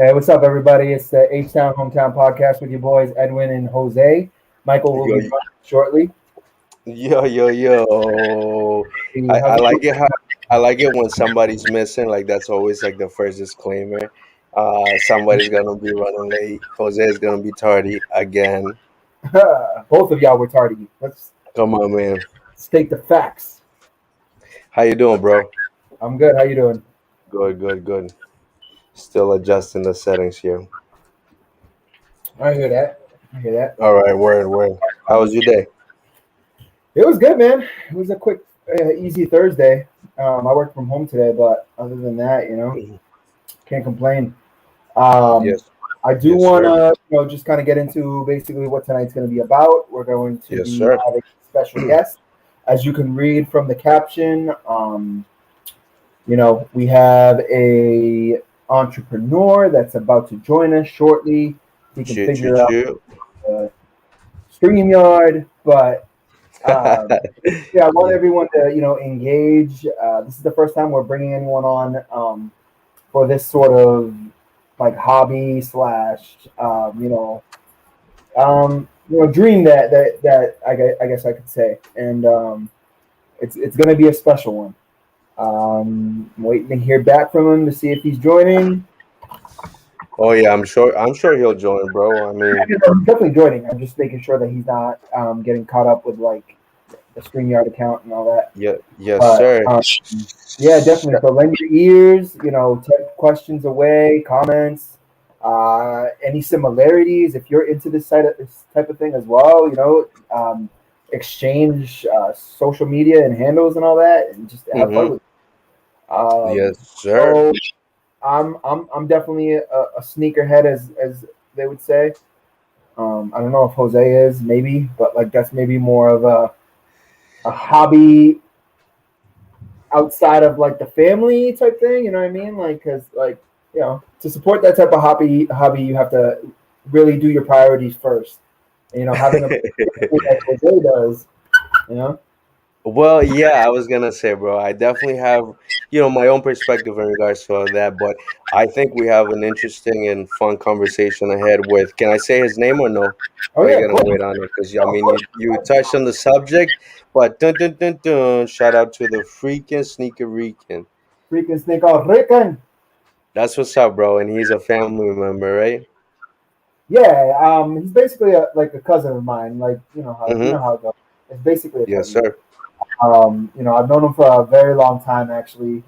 Hey, what's up, everybody? It's the H-Town Hometown Podcast with your boys Edwin and Jose. Michael will Yo, be joining shortly. yo. Hey, I, how's I it like going? it how I like it when somebody's missing. Like that's always like the first disclaimer. Somebody's gonna be running late. Jose is gonna be tardy again. Both of y'all were tardy. Come on, man. Let's state the facts. How you doing, bro? I'm good. How you doing? Good, good, good. Still adjusting the settings here. I hear that. I hear that. All right, word, word. How was your day? It was good, man. It was a quick, easy Thursday. I worked from home today, but other than that, Mhm. can't complain. Um, Yes, I do yes, want sir. to, just kind of get into basically what tonight's going to be about. We're going to Yes, be sir. having a special guest, as you can read from the caption. We have a entrepreneur that's about to join us shortly. He can Chill, chill, figure out chill. the StreamYard, but yeah, I want everyone to engage. This is the first time we're bringing anyone on for this sort of like hobby slash dream that I guess I could say, and it's going to be a special one. I'm waiting to hear back from him to see if he's joining. Oh yeah, I'm sure he'll join, bro. I mean, He's definitely joining. I'm just making sure that he's not getting caught up with like the StreamYard account and all that. yeah, yes, But sir. yeah, definitely. So lend your ears. Type questions away, comments, any similarities. If you're into this type of thing as well, exchange social media and handles and all that, and just have fun Mm-hmm. with it. Yes, sir. So I'm definitely a sneakerhead, as they would say. I don't know if Jose is, maybe, but like that's maybe more of a hobby outside of like the family type thing. You know what I mean? Like, because like to support that type of hobby, you have to really do your priorities first. And, having a like Jose does, you know. Well, yeah, I was gonna say, bro, I definitely have, my own perspective in regards to all that, but I think we have an interesting and fun conversation ahead with, can I say his name or no? Oh Are yeah, you of gonna course. wait on it? Because, I No, of mean, course. you touched on the subject, but dun dun dun dun, shout out to the freaking Sneaker Rican. Freaking snake off Rican. That's what's up, bro, and he's a family member, right? Yeah, he's basically like a cousin of mine. Like Mm-hmm. how it goes. It's basically a Yes, cousin. sir. I've known him for a very long time actually.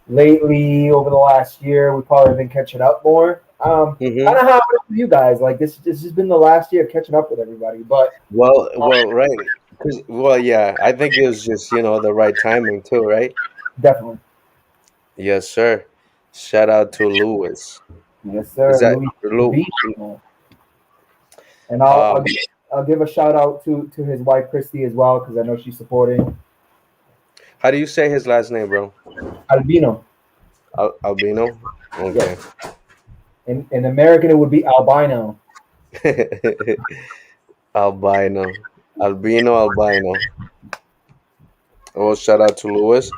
Lately, over the last year, we've probably been catching up more. Kind Mm-hmm. of how it is with you guys. Like this has been the last year of catching up with everybody. But Well, right. Well, yeah, I think it was just, the right timing too, right? definitely, Yes, sir. Shout out to Lewis. yes, Is sir, that Louis Lou? B. And Um, I'll give a shout out to his wife Christy as well because I know she's supporting how do you say his last name, bro? Albino. Albino? Yes, Okay. in American it would be albino. Albino. Albino. Well, shout out to Lewis.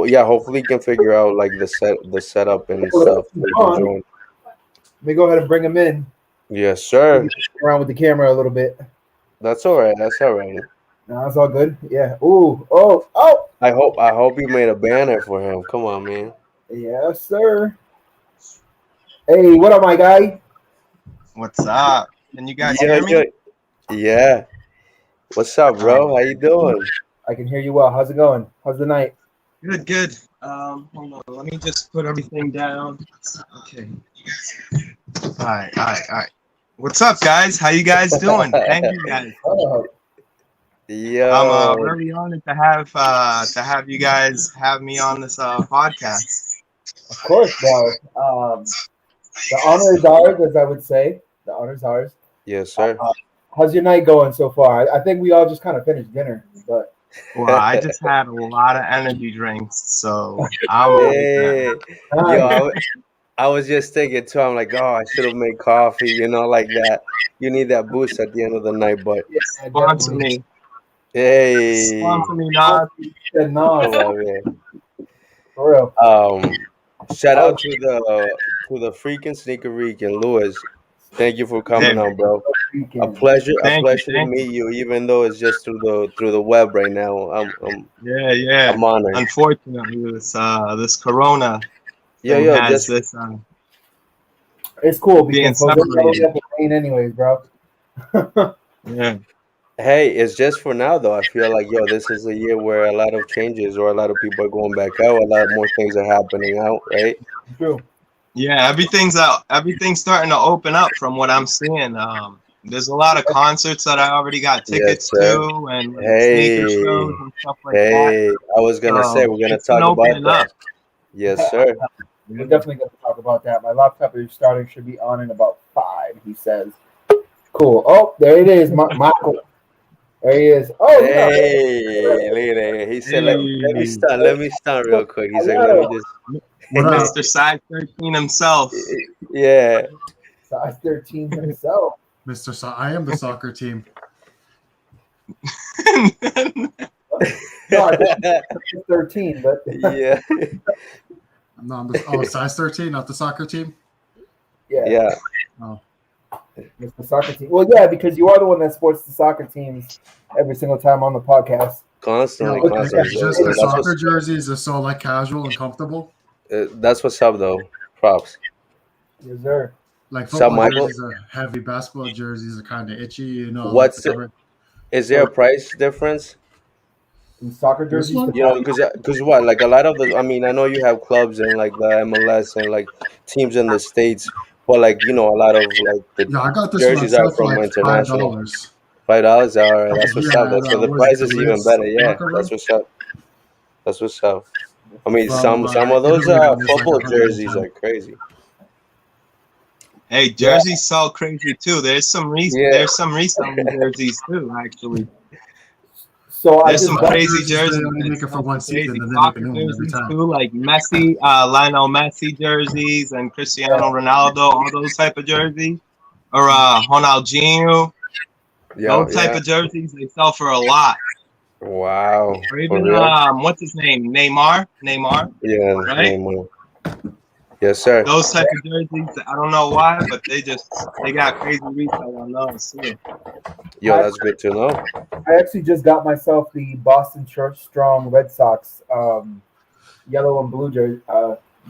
Yeah, hopefully he can figure out like the setup and stuff so he can Let join. me go ahead and bring him in. Yes, He can sir. play around with the camera a little bit. That's all right. That's all right. No, it's all good. Yeah. Ooh. Oh. Oh. I hope you made a banner for him. Come on, man. Yes, sir. Hey, what up, my guy? What's up? Can you guys Yeah, hear yeah, me? yeah. What's up, bro? How you doing? I can hear you well. How's it going? How's the night? Good, good. Hold on. Let me just put everything down. Okay. All right, all right, all right. What's up, guys? How you guys doing? Thank you, guys. Oh, I'm Yo, very honored to have you guys have me on this podcast. of course, bro. The honor is ours, as I would say. The honor is ours. yes, sir. How's your night going so far? I think we all just kind of finished dinner, but Well, I just had a lot of energy drinks, so I'm all good. Hey, yo, nice. I was just thinking too. I'm like, oh, I should have made coffee, like that. You need that boost at the end of the night, but Yeah, Sponsor definitely. me. hey, Sponsor me, Nas. No, come on, man. for real. Shout Oh, out to the to the freaking Sneaker Week. And Lewis, thank you for coming Yeah. on, bro. A Weekend. pleasure Thank you, to thank meet you, even though it's just through the web right now. Yeah. I'm honored. Unfortunately, this Corona thing Yo, has just this. It's cool Being because Jose don't separated. get the rain anyways, bro. Yeah. hey, it's just for now though. I feel like this is a year where a lot of changes or a lot of people are going back out. A lot more things are happening out, right? True. Yeah, everything's out. Everything's starting to open up from what I'm seeing. There's a lot of concerts that I already got tickets Yes, sir. to, and like, Hey, sneaker shows and stuff like that. hey, I was gonna say So we're gonna it's been talk about opening that. up. Yes, sir. We're definitely going to talk about that. My laptop is starting should be on in about 5. He says, "Cool." Oh, there it is, Michael. There he is. Oh, yeah. Hey, look at that. He said, let me Hey, start. Let me start real quick. He's like, let me just. What up? Mr. Size 13 himself. Yeah. Size 13 himself. I am the soccer team. No, I think he's 13, but Yeah. No, I'm size 13, not the soccer team. yeah, Yeah. Oh, it's the soccer team. Well, yeah, because you are the one that sports the soccer teams every single time on the podcast. Constantly, yeah, constantly. it's just the That's soccer what's, jerseys are so like casual and comfortable. that's what's up, though. Props. Yes, sir. Like What's up, football Michael? jerseys are heavy. Basketball jerseys are kind of itchy. You know. What's is there a price difference? In soccer jerseys, one? You know, because what, like a lot of the, I mean, I know you have clubs and like the MLS and like teams in the States, but like, a lot of like the Yeah, I got this one on jerseys are sale for from like international. $5. $5, all right, that's what's Yeah, up. That's for the what is price it, is the even Lids better. Yeah, locker room? that's what's up. That's what's up. I mean, From, some of those Italy, that was like football 110. jerseys are crazy. Hey, jerseys sell crazy too. There's some Yeah. there's some reselling jerseys too, actually. So I There's just some got, crazy Jerseys, they jerseys. only that make it for sell one crazy. season, and then they Soccer make a new one every jerseys time. too, like Messi, Lionel Messi jerseys, and Cristiano Ronaldo, all those type of jerseys, or Ronaldinho, Yeah, those type of jerseys they sell for a lot. Wow. Or For even real? what's his name, Neymar, Yeah, right? Neymar. Yes, sir. Those type of jerseys. I don't know why, but they got crazy retail on those too. Yo, that's good to know. I actually just got myself the Boston Church Strong Red Sox yellow and blue jersey.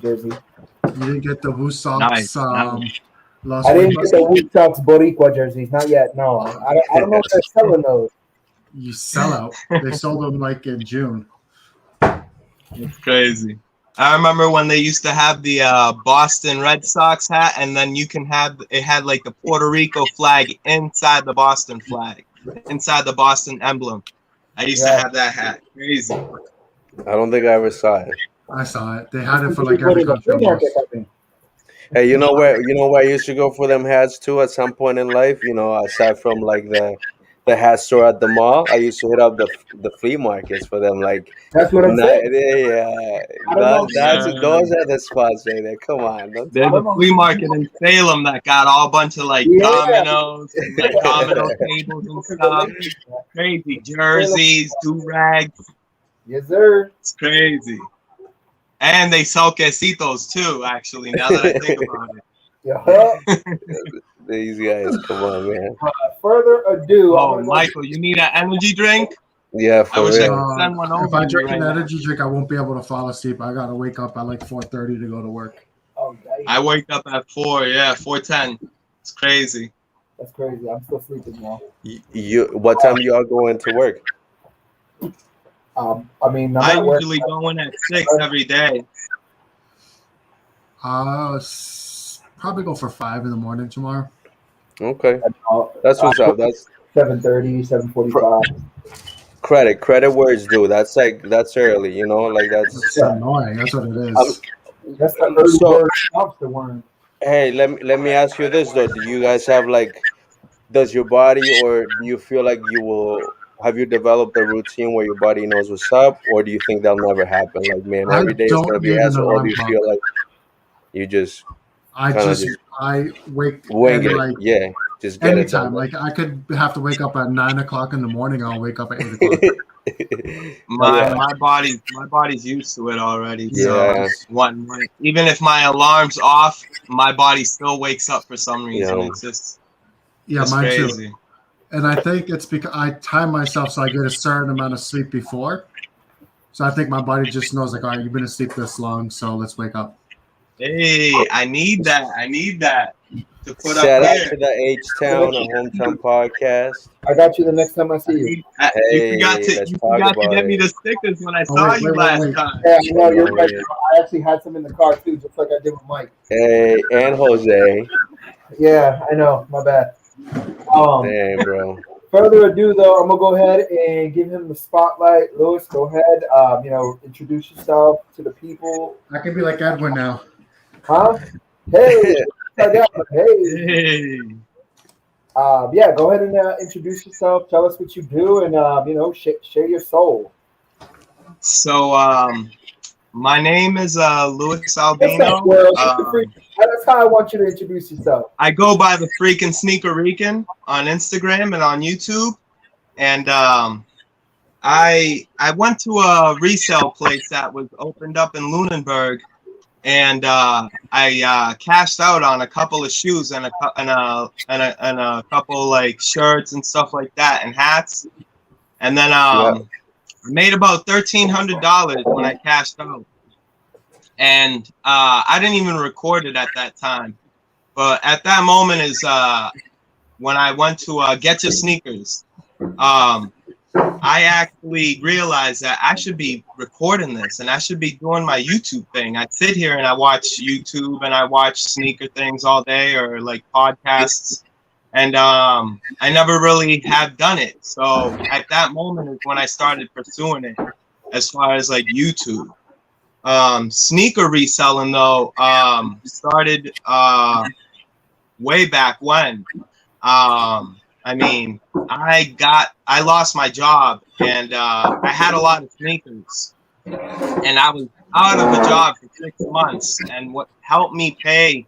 You didn't get the Woo Sox Nice. Las I didn't Vegas? get the Red Sox Boricua jerseys, not yet. No, I don't know if they're selling those. You sell out. They sold them like in June. It's crazy. I remember when they used to have the Boston Red Sox hat, and then it had like the Puerto Rico flag inside the Boston flag, inside the Boston emblem. I used to have that hat. Crazy. I don't think I ever saw it. I saw it. They had it for They like put every it in the country. flea market, almost. I think. Hey, you know where I used to go for them hats too at some point in life? Aside from like the hat store at the mall, I used to hit up the flea markets for them. Like, That's what I'm saying. yeah, I don't know. those are the spots right there. Come on, don't There's a flea market in Salem that got all bunch of like Yeah. dominoes, and, like domino tables and stuff. Crazy jerseys, do rags. Yes, sir. It's crazy. And they sell quesitos too, actually, now that I think about it. Yeah. these guys. Come on, man. Further ado, I'm Oh, gonna go- Michael, you need an energy drink? Yeah, I for wish I real. could send one over If I to you drink right an now. energy drink, I won't be able to fall asleep. I gotta wake up at like 4:30 to go to work. Oh, damn. I wake up at 4:10. It's crazy. That's crazy. I'm still sleeping now. What time you are going to work? I mean, I'm I at work. usually go in at 6 every day. Probably go for 5 in the morning tomorrow. Okay, that's what's up. That's 7:30, 7:45. credit where it's due. That's early. Like that's. It's annoying. That's what it is. That's the early So- bird stops the worm. Hey, let me ask you this though. Do you guys have does your body or do you feel like have you developed a routine where your body knows what's up, or do you think that'll never happen? Like, man, I every day is don't gonna be need an hassle, or do you alarm feel like you just I kinda just I wake wing and it? like Yeah, just get it anytime. done. Like I could have to wake up at 9 o'clock in the morning. I'll wake up at 8 o'clock. My body's used to it already. Yeah. So even if my alarm's off, my body still wakes up for some reason. Yeah. It's just mine crazy. too. And I think it's because I time myself so I get a certain amount of sleep before. So I think my body just knows, like, all right, you've been asleep this long, so let's wake up. Hey, I need that to put Shout up out here. to the H-Town, a hometown podcast. I got you the next time I see you. Hey, You forgot let's to talk about get me it. the stickers when I saw you last time. Yeah, no, you're Oh, right. yeah. I actually had some in the car too, just like I did with Mike. Hey, and Jose. Yeah, I know. My bad. Damn, bro. Further ado, though, I'm gonna go ahead and give him the spotlight. Lewis, go ahead. Introduce yourself to the people. I can be like Edwin now. Huh? Hey, hey. Yeah, go ahead and introduce yourself. Tell us what you do, and share your soul. So, my name is Louis Albino. That's how I want you to introduce yourself. I go by the freaking Sneaker Rican on Instagram and on YouTube, and I went to a resale place that was opened up in Lunenburg, and I cashed out on a couple of shoes and a couple like shirts and stuff like that and hats, and then I made about $1,300 when I cashed out. And I didn't even record it at that time. But at that moment is when I went to Get Your Sneakers. I actually realized that I should be recording this and I should be doing my YouTube thing. I sit here and I watch YouTube and I watch sneaker things all day or like podcasts. And I never really have done it. So at that moment is when I started pursuing it as far as like YouTube. Sneaker reselling though started way back when. I mean, I lost my job and I had a lot of sneakers and I was out of a job for 6 months, and what helped me pay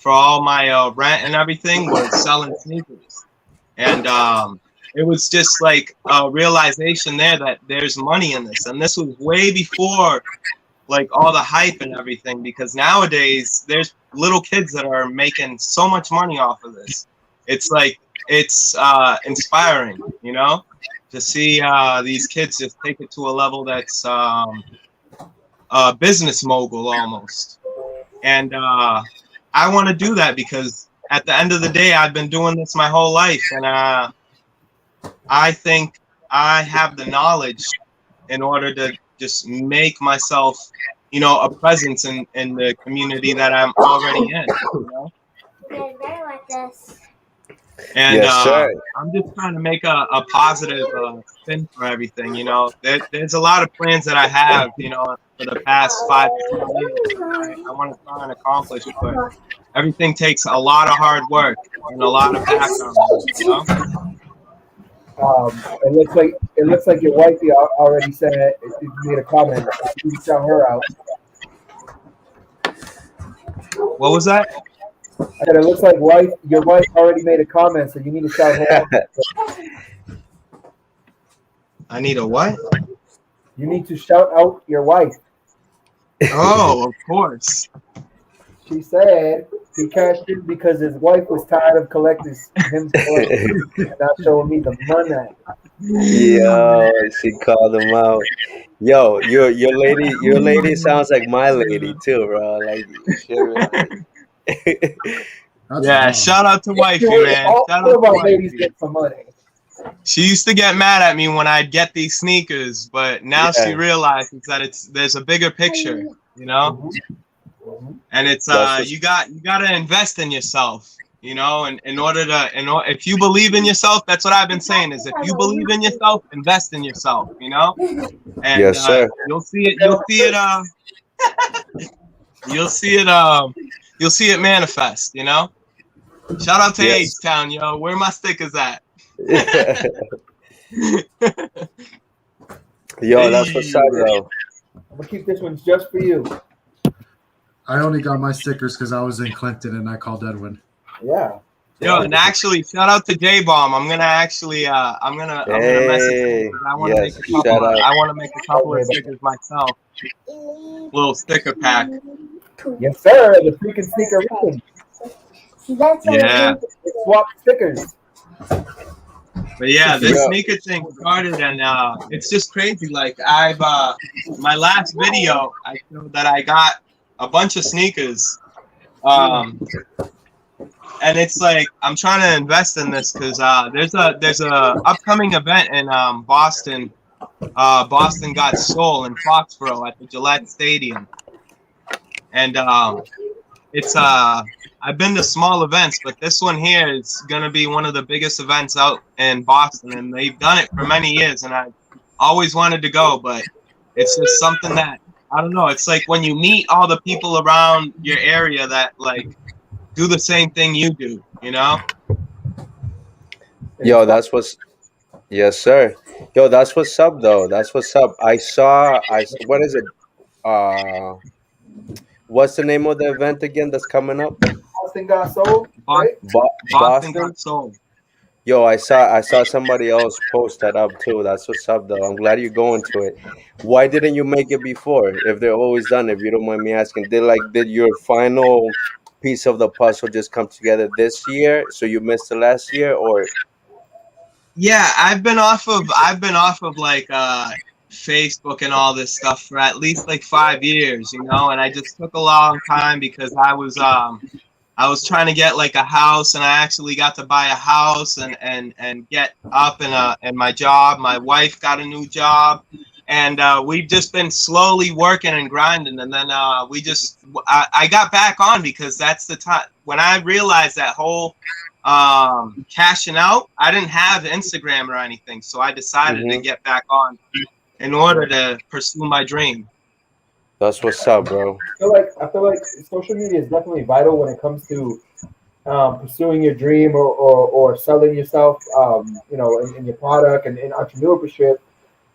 for all my rent and everything was selling sneakers. And it was just like a realization there that there's money in this, and this was way before like all the hype and everything, because nowadays there's little kids that are making so much money off of this. It's like, it's inspiring, you know, to see these kids just take it to a level that's a business mogul almost. And I want to do that because at the end of the day, I've been doing this my whole life. And I think I have the knowledge in order to just make myself, you know, a presence in the community that I'm already in, you know? And Yes, sir. I'm just trying to make a positive spin for everything, you know? There's a lot of plans that I have, you know, for the past 5 to 10 years. I want to try and accomplish, but everything takes a lot of hard work and a lot of background, you know? It looks like your wifey already said you made a comment. You can shout her out. What was that? I said it looks like your wife already made a comment, so you need to shout her out. I need a what? You need to shout out your wife. Oh, of course. She said he cashed in because his wife was tired of collecting him and not showing me the money. Yo, she called him out. Yo, your lady sounds like my lady too, bro. Like, yeah, shout out to wifey, man. All Shout out of to our ladies wifey. get some money. She used to get mad at me when I'd get these sneakers, but now she realizes that there's a bigger picture, you know. And it's you got to invest in yourself, you know, and if you believe in yourself, that's what I've been saying is if you believe in yourself, invest in yourself, you know. And yes, sir. you'll see it manifest, you know. Shout out to H-Town, yo. Where my stickers at? Yo, that's what's up, yo. I'm gonna keep this one just for you. I only got my stickers because I was in Clinton and I called Edwin. Yeah. Yo, and actually, shout out to J Bomb. I'm gonna actually, I'm gonna message him Hey, because I want to yes, make a couple. shout out. I want to make a couple of stickers myself. Little sticker pack. Yes, sir. The freaking sneaker ribbon. Yeah. Swap stickers. But yeah, this Yeah. sneaker thing started, and it's just crazy. Like I've my last video, I showed that I got a bunch of sneakers, and it's like I'm trying to invest in this because there's a upcoming event in Boston. Boston got Soul in Foxborough at the Gillette Stadium, and it's I've been to small events, but this one here is gonna be one of the biggest events out in Boston, and they've done it for many years, and I always wanted to go, but it's just something that I don't know. It's like when you meet all the people around your area that like do the same thing you do, you know? Yo, that's what's yes, sir. Yo, that's what's up though. That's what's up. What is it? Uh what's the name of the event again that's coming up? Boston got sold, right? Boston Boston? got sold. Yo, I saw somebody else post that up too. That's what's up though. I'm glad you're going to it. Why didn't you make it before? If they're always done, if you don't mind me asking. Did your final piece of the puzzle just come together this year? So you missed the last year, or Yeah, I've been off of like Facebook and all this stuff for at least like 5 years, you know, and I just took a long time because I was trying to get like a house, and I actually got to buy a house and get up in my job. My wife got a new job, and we've just been slowly working and grinding, and then I got back on because that's the time when I realized that whole cashing out. I didn't have Instagram or anything, so I decided to get back on in order to pursue my dream. that's what's up, bro. I feel like social media is definitely vital when it comes to pursuing your dream or selling yourself, you know, in your product and in entrepreneurship.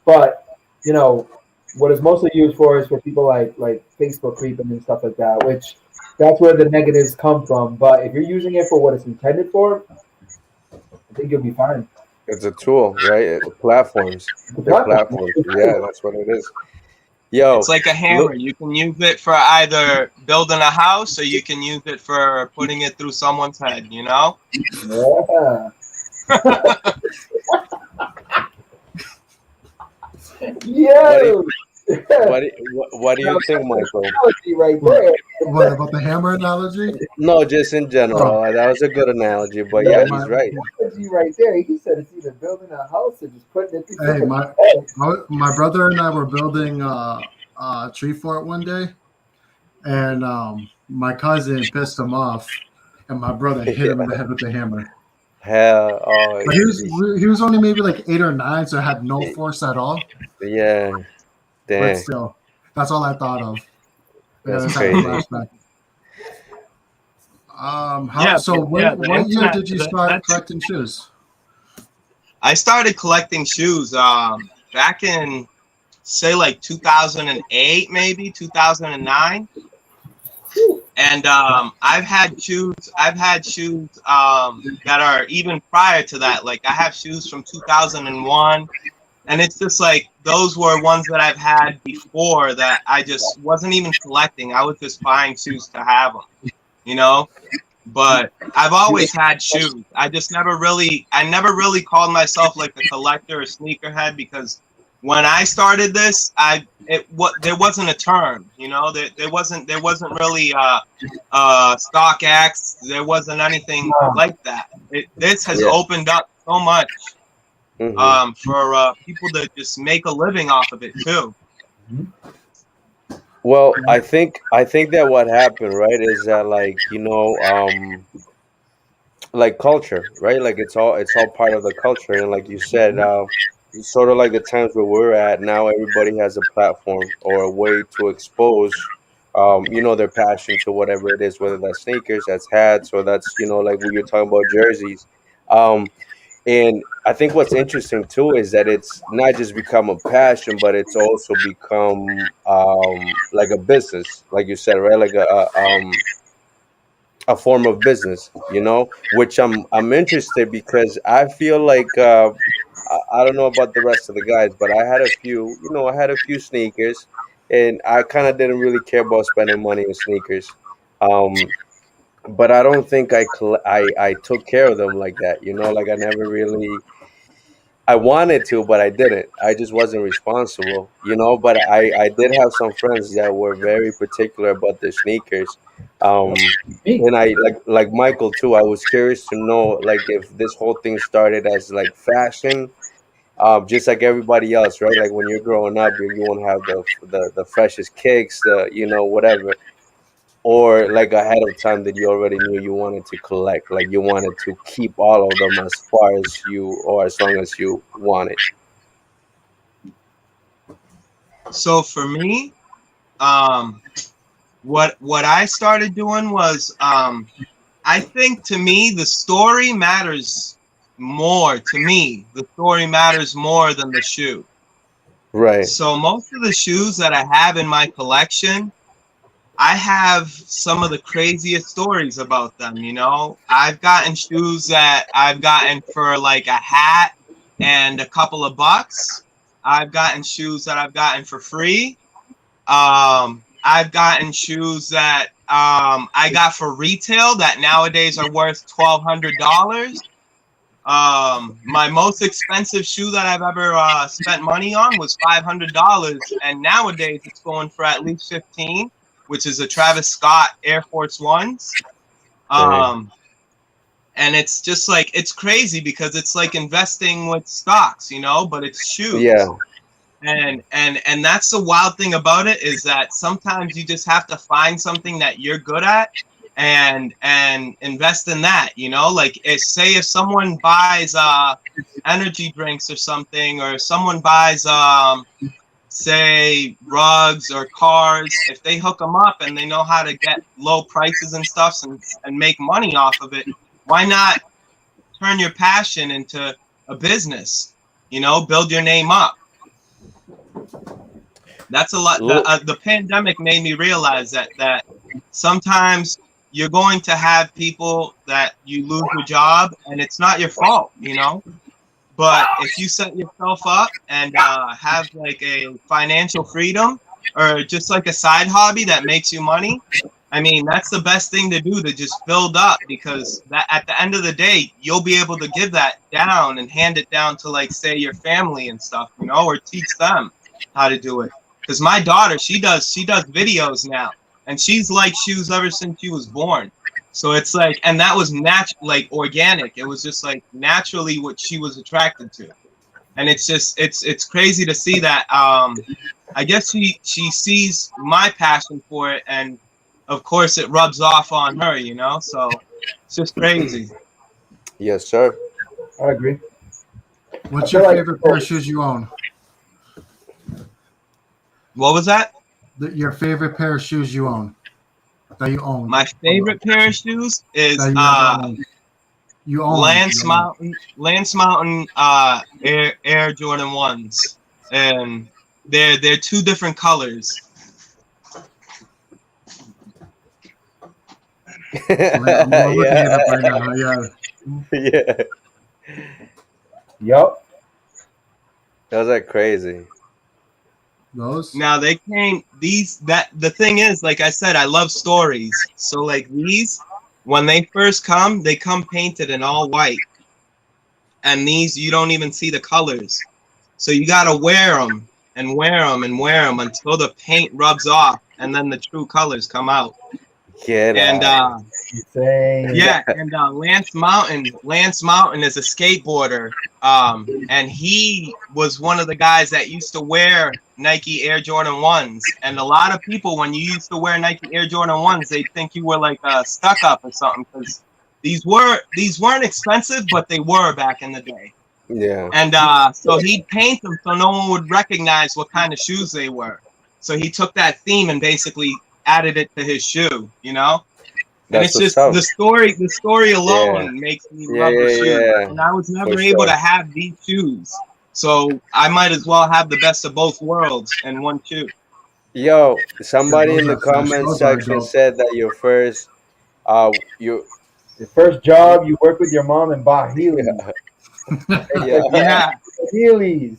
But you know, what it's mostly used for is for people like Facebook creeping and stuff like that, which that's where the negatives come from. But if you're using it for what it's intended for, I think you'll be fine. It's a tool, right? Platforms. They're platforms. Yeah, that's what it is. Yo, It's like a hammer. You can use it for either building a house, or you can use it for putting it through someone's head, you know? Yeah. Yo. what do you think, Michael? Analogy right there. What about the hammer analogy? No, just in general. That was a good analogy, but yeah, he's right. Analogy right there. He said it's either building a house or just putting it through. Hey, someone's head. my brother and I were building a tree fort one day, and my cousin pissed him off, and my brother hit him in the head with the hammer. Hell, But he was only maybe like 8 or 9, so it had no force at all. yeah. But Damn. still, that's all I thought of. That's that's crazy. flashback. Yeah, What year did you start that's- collecting shoes? I started collecting shoes back in, say, like 2008, maybe 2009. And I've had shoes that are even prior to that. Like I have shoes from 2001, and it's just like those were ones that I've had before that I just wasn't even collecting. I was just buying shoes to have them, you know. But I've always had shoes. I never really called myself like a collector or sneakerhead, because when I started this, there wasn't a term, you know. There wasn't really StockX. There wasn't anything like that. This has opened up so much for people to just make a living off of it too. Well, I think that what happened, right, is that like, you know, like culture, right? Like it's all part of the culture, and like you said, sort of like the times where we're at now, everybody has a platform or a way to expose, you know, their passion to whatever it is, whether that's sneakers, that's hats, or that's, you know, like when you're talking about jerseys. And I think what's interesting too is that it's not just become a passion, but it's also become like a business, like you said, right? Like a a form of business, which I'm interested because I feel like I don't know about the rest of the guys, but I had a few sneakers, and I kind of didn't really care about spending money on sneakers. Um, but I don't think I took care of them like that, like I never really. I wanted to, but I didn't. I just wasn't responsible, But I did have some friends that were very particular about their sneakers, Me. and I like Michael too. I was curious to know like if this whole thing started as like fashion, just like everybody else, right? Like when you're growing up, you want to have the freshest kicks, whatever, or like ahead of time that you already knew you wanted to collect, like you wanted to keep all of them as far as you or as long as you wanted. So for me, what I started doing was, I think to me the story matters more. To me, the story matters more than the shoe. Right. So most of the shoes that I have in my collection, I have some of the craziest stories about them. I've gotten shoes that I've gotten for like a hat and a couple of bucks. I've gotten shoes that I've gotten for free. I've gotten shoes that I got for retail that nowadays are worth $1,200. My most expensive shoe that I've ever spent money on was $500, and nowadays it's going for at least 15, which is a Travis Scott Air Force Ones. And it's just like, it's crazy because it's like investing with stocks, but it's shoes. Yeah. And that's the wild thing about it, is that sometimes you just have to find something that you're good at and invest in that, like if someone buys energy drinks or something, or someone buys say rugs or cars, if they hook them up and they know how to get low prices and stuff and make money off of it, why not turn your passion into a business, build your name up. That's a lot. The pandemic made me realize that sometimes you're going to have people that you lose your job, and it's not your fault, But if you set yourself up and have like a financial freedom, or just like a side hobby that makes you money, I mean, that's the best thing to do, to just build up, because that at the end of the day, you'll be able to give that down and hand it down to, like, say, your family and stuff, or teach them how to do it. Because my daughter, she does videos now, and she's liked shoes ever since she was born. So it's like, and that was like organic. It was just like naturally what she was attracted to. And it's just, it's crazy to see that. I guess she sees my passion for it, and of course it rubs off on her, so it's just crazy. Yes, sir. I agree. What's your favorite pair of shoes you own? What was that? Your favorite pair of shoes you own? That you own. My favorite pair of shoes is you own Lance Mountain Air Jordan 1s, and they're two different colors. I'm looking it up right now. Yeah. Yeah. Yup. Those are crazy. Those? Now they came the thing is, like I said, I love stories. So like these, when they first come, they come painted in all white. And these, you don't even see the colors. So you gotta wear them and wear them and wear them until the paint rubs off, and then the true colors come out. Get and out. yeah, and Lance Mountain is a skateboarder, and he was one of the guys that used to wear Nike Air Jordan 1s. And a lot of people, when you used to wear Nike Air Jordan 1s, they think you were like stuck up or something, because these weren't expensive, but they were back in the day. Yeah. And so he'd paint them so no one would recognize what kind of shoes they were. So he took that theme and basically added it to his shoe, And That's it's just the story alone makes me love the shoes. Yeah. And I was never able to have these shoes, so I might as well have the best of both worlds in one shoe. Yo, somebody in the comment section said that your first You Your first job, you work with your mom and buy Heelys. yeah. Yeah, Heelys.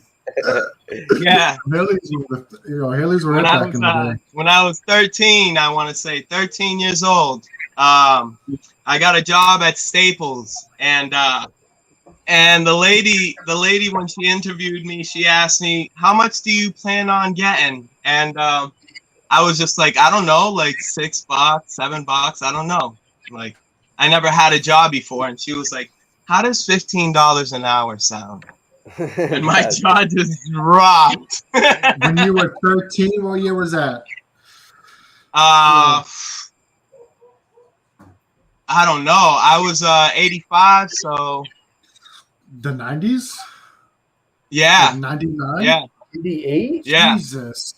yeah. Haley's were When it I back was in the day. when I was 13, I want to say 13 years old. I got a job at Staples, and the lady when she interviewed me, she asked me, "How much do you plan on getting?" And I was just like, I don't know, like $6, $7, I don't know. Like, I never had a job before, and she was like, "How does $15 an hour sound?" And my jaw just dropped. When you were 13, what year was that? I don't know. I was 85, so The 90s? yeah, Like 99? yeah, 88? yeah. Jesus.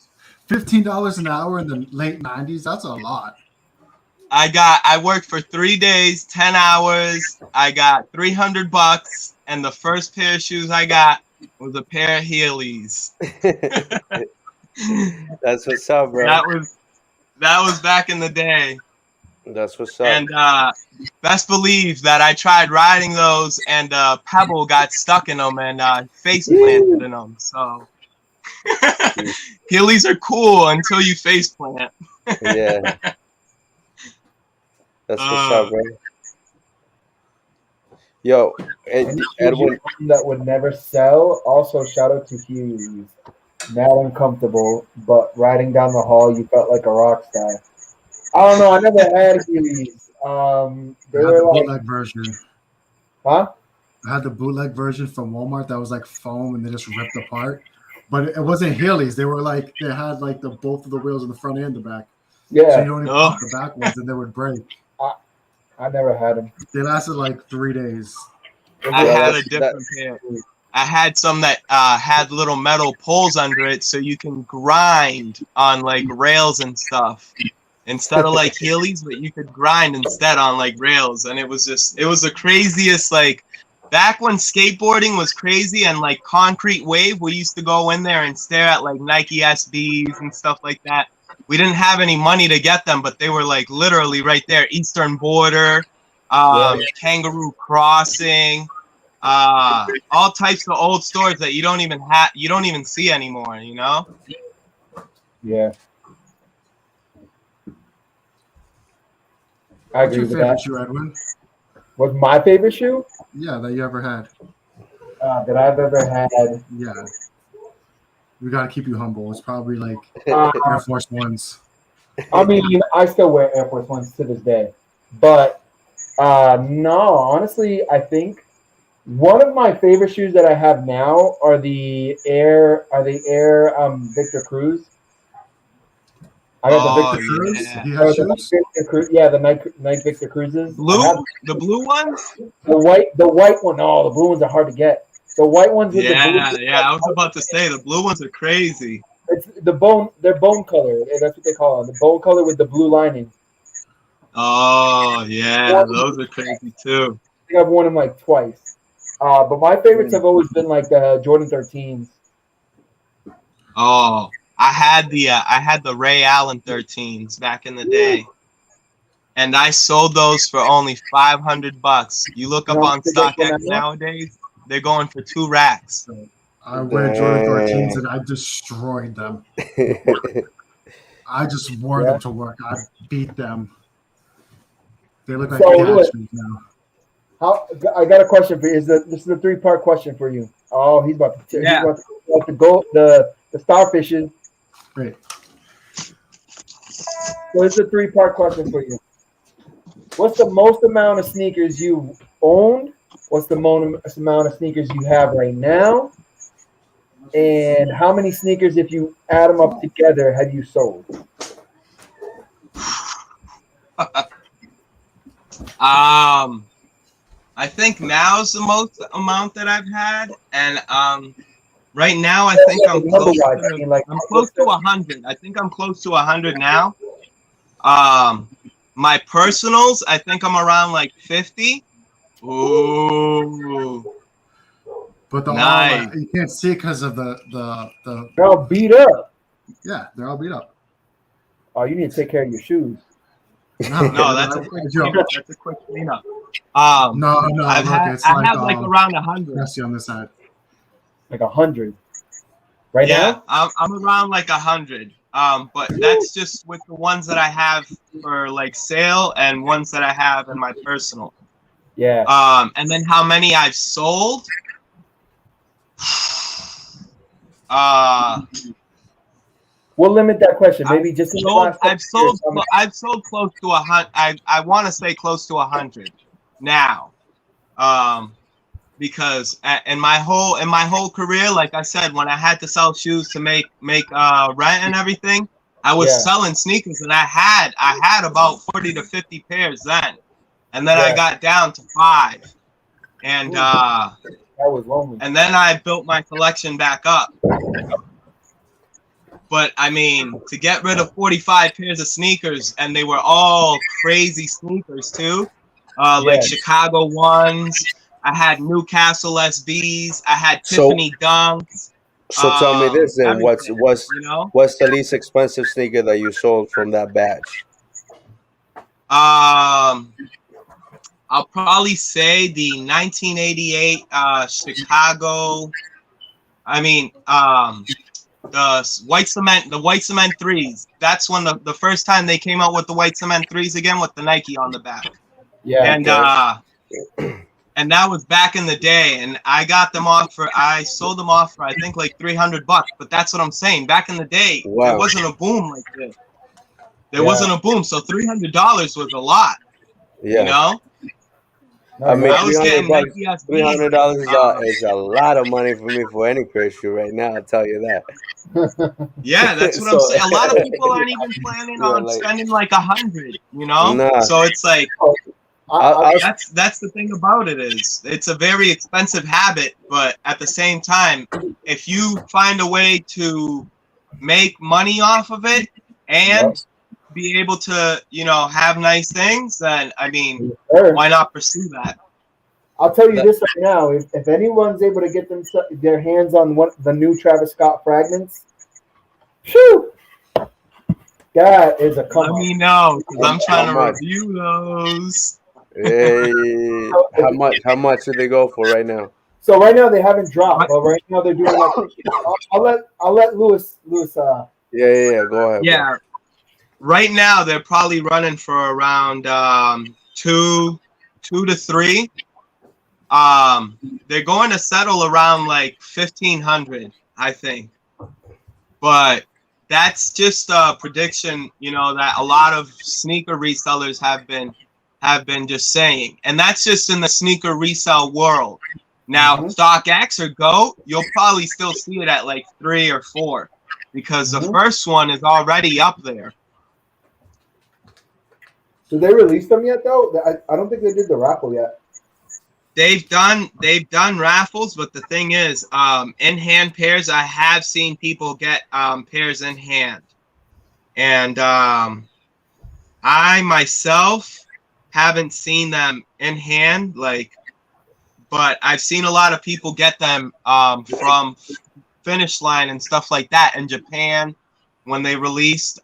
$15 an hour in the late 90s? That's a lot. I worked for 3 days, 10 hours. I got $300, and the first pair of shoes I got was a pair of Heelys. That's what's up, bro. That was back in the day. That's what's up. And best believe that I tried riding those, and Pebble got stuck in them and face planted in them. So Heelys are cool until you face plant. Yeah. That's what's up, bro. Yo, Edwin. That would never sell. Also, shout out to Hughes. Not uncomfortable, but riding down the hall, you felt like a rock star. I don't know. I never had Hughes. They I had were the like, bootleg version. huh? I had the bootleg version from Walmart that was like foam and they just ripped apart. But it wasn't Heelys. They were like, they had like the both of the wheels in the front and the back. So Yeah, you don't even pop the back ones and they would break. I never had them. They lasted like 3 days. I Yeah, had a that's- different pair. I had some that had little metal poles under it, so you can grind on like rails and stuff instead of like Heelys, but you could grind instead on like rails, and it was the craziest. Like back when skateboarding was crazy and like Concrete Wave, we used to go in there and stare at like Nike SBs and stuff like that. We didn't have any money to get them, but they were like literally right there. Eastern Border, Kangaroo Crossing, all types of old stores that you don't even see anymore, you know? Yeah. I What's agree your with favorite that. shoe, Edwin? What's my favorite shoe Yeah, that you ever had. that I've ever had? Yeah. We got to keep you humble. It's probably like Uh, Air Force Ones. I mean, I still wear Air Force Ones to this day, but no, honestly, I think one of my favorite shoes that I have now are the Air Victor Cruz. I got the Victor Cruz? yeah. Do you or have the shoes? Victor Cruz. Yeah, the Nike Victor Cruzes. The blue ones? The white one. No, the blue ones are hard to get. The white ones with the blue. Yeah. I was about to say the blue ones are crazy. It's the bone. They're bone color. That's what they call them. The bone color with the blue lining. Oh yeah, those are crazy too. I think I've worn them like twice. But my favorites have always been like the Jordan 13s. Oh, I had the Ray Allen 13s back in the day, and I sold those for only $500. You look up on StockX nowadays, they're going for 2 racks. I wear Jordan 13s and I destroyed them. I just wore them to work. I beat them. They look like cat shoes now. I got a question for you. This is a 3-part question for you. Oh, he's about to. Yeah. He's about to go the starfishes. Great. So it's a 3-part question for you. What's the most amount of sneakers you owned? What's the most amount of sneakers you have right now? And how many sneakers, if you add them up together, have you sold? I think now's the most amount that I've had, and right now I think I'm close to 100. I think I'm close to 100 now. My personals, I think I'm around like 50. Ooh. But Nice. you can't see it because of the They're all beat up. yeah, they're all beat up. Oh, you need to take care of your shoes. No, that's a quick joke. cleanup. That's a quick cleanup. No, I look, have it's like, like around 100. Messi on this side. Like 100. Right Yeah, now? I'm around like 100. But that's just with the ones that I have for like sale and ones that I have in my personal. Yeah. And then how many I've sold? We'll limit that question. Maybe just in the last I've sold close to 100. I want to say close to 100 now. Because in my whole career, like I said, when I had to sell shoes to make rent and everything, I was selling sneakers, and I had about 40 to 50 pairs then, and then I got down to 5, and that was lonely. And then I built my collection back up. But I mean, to get rid of 45 pairs of sneakers, and they were all crazy sneakers too, like Chicago ones. I had Newcastle SBs. I had Tiffany Dunks. So tell me this then: what's the least expensive sneaker that you sold from that batch? I'll probably say the 1988 Chicago. I mean, the white cement 3s. That's when the first time they came out with the white cement 3s again with the Nike on the back. Yeah. And and that was back in the day, and I sold them off for I think like $300. But that's what I'm saying. Back in the day, there wasn't a boom like this. There wasn't a boom, so $300 was a lot. Yeah. You know. I mean, $300 is a lot of money for me for any pair of shoe right now. I'll tell you that. Yeah, that's what I'm saying. A lot of people aren't even planning on spending like 100. You know, so it's like that's the thing about it is it's a very expensive habit, but at the same time, if you find a way to make money off of it and be able to, have nice things, then I mean, why not pursue that? I'll tell you this right now: if anyone's able to get their hands on the new Travis Scott fragments, phew, that is a come. Let me know because I'm trying to review those. Hey, how much do they go for right now? So right now they haven't dropped, but right now they're doing like. I'll let Lewis. Yeah. Go ahead. Yeah. Bro. Right now, they're probably running for around 2 to 3. They're going to settle around like 1,500, I think. But that's just a prediction, that a lot of sneaker resellers have been just saying, and that's just in the sneaker resale world. Now, StockX or GOAT, you'll probably still see it at like 3 or 4 because the first one is already up there. Did they release them yet, though? I don't think they did the raffle yet. They've done raffles, but the thing is, in hand pairs, I have seen people get pairs in hand, and I myself haven't seen them in hand, but I've seen a lot of people get them from Finish Line and stuff like that in Japan when they released.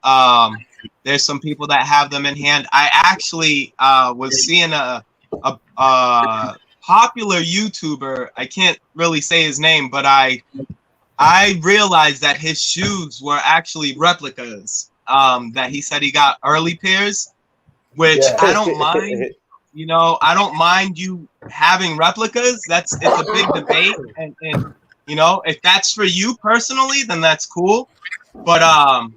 There's some people that have them in hand. I actually was seeing a popular YouTuber. I can't really say his name, but I realized that his shoes were actually replicas. That he said he got early pairs, which I don't mind. I don't mind you having replicas. It's a big debate, and if that's for you personally, then that's cool. But I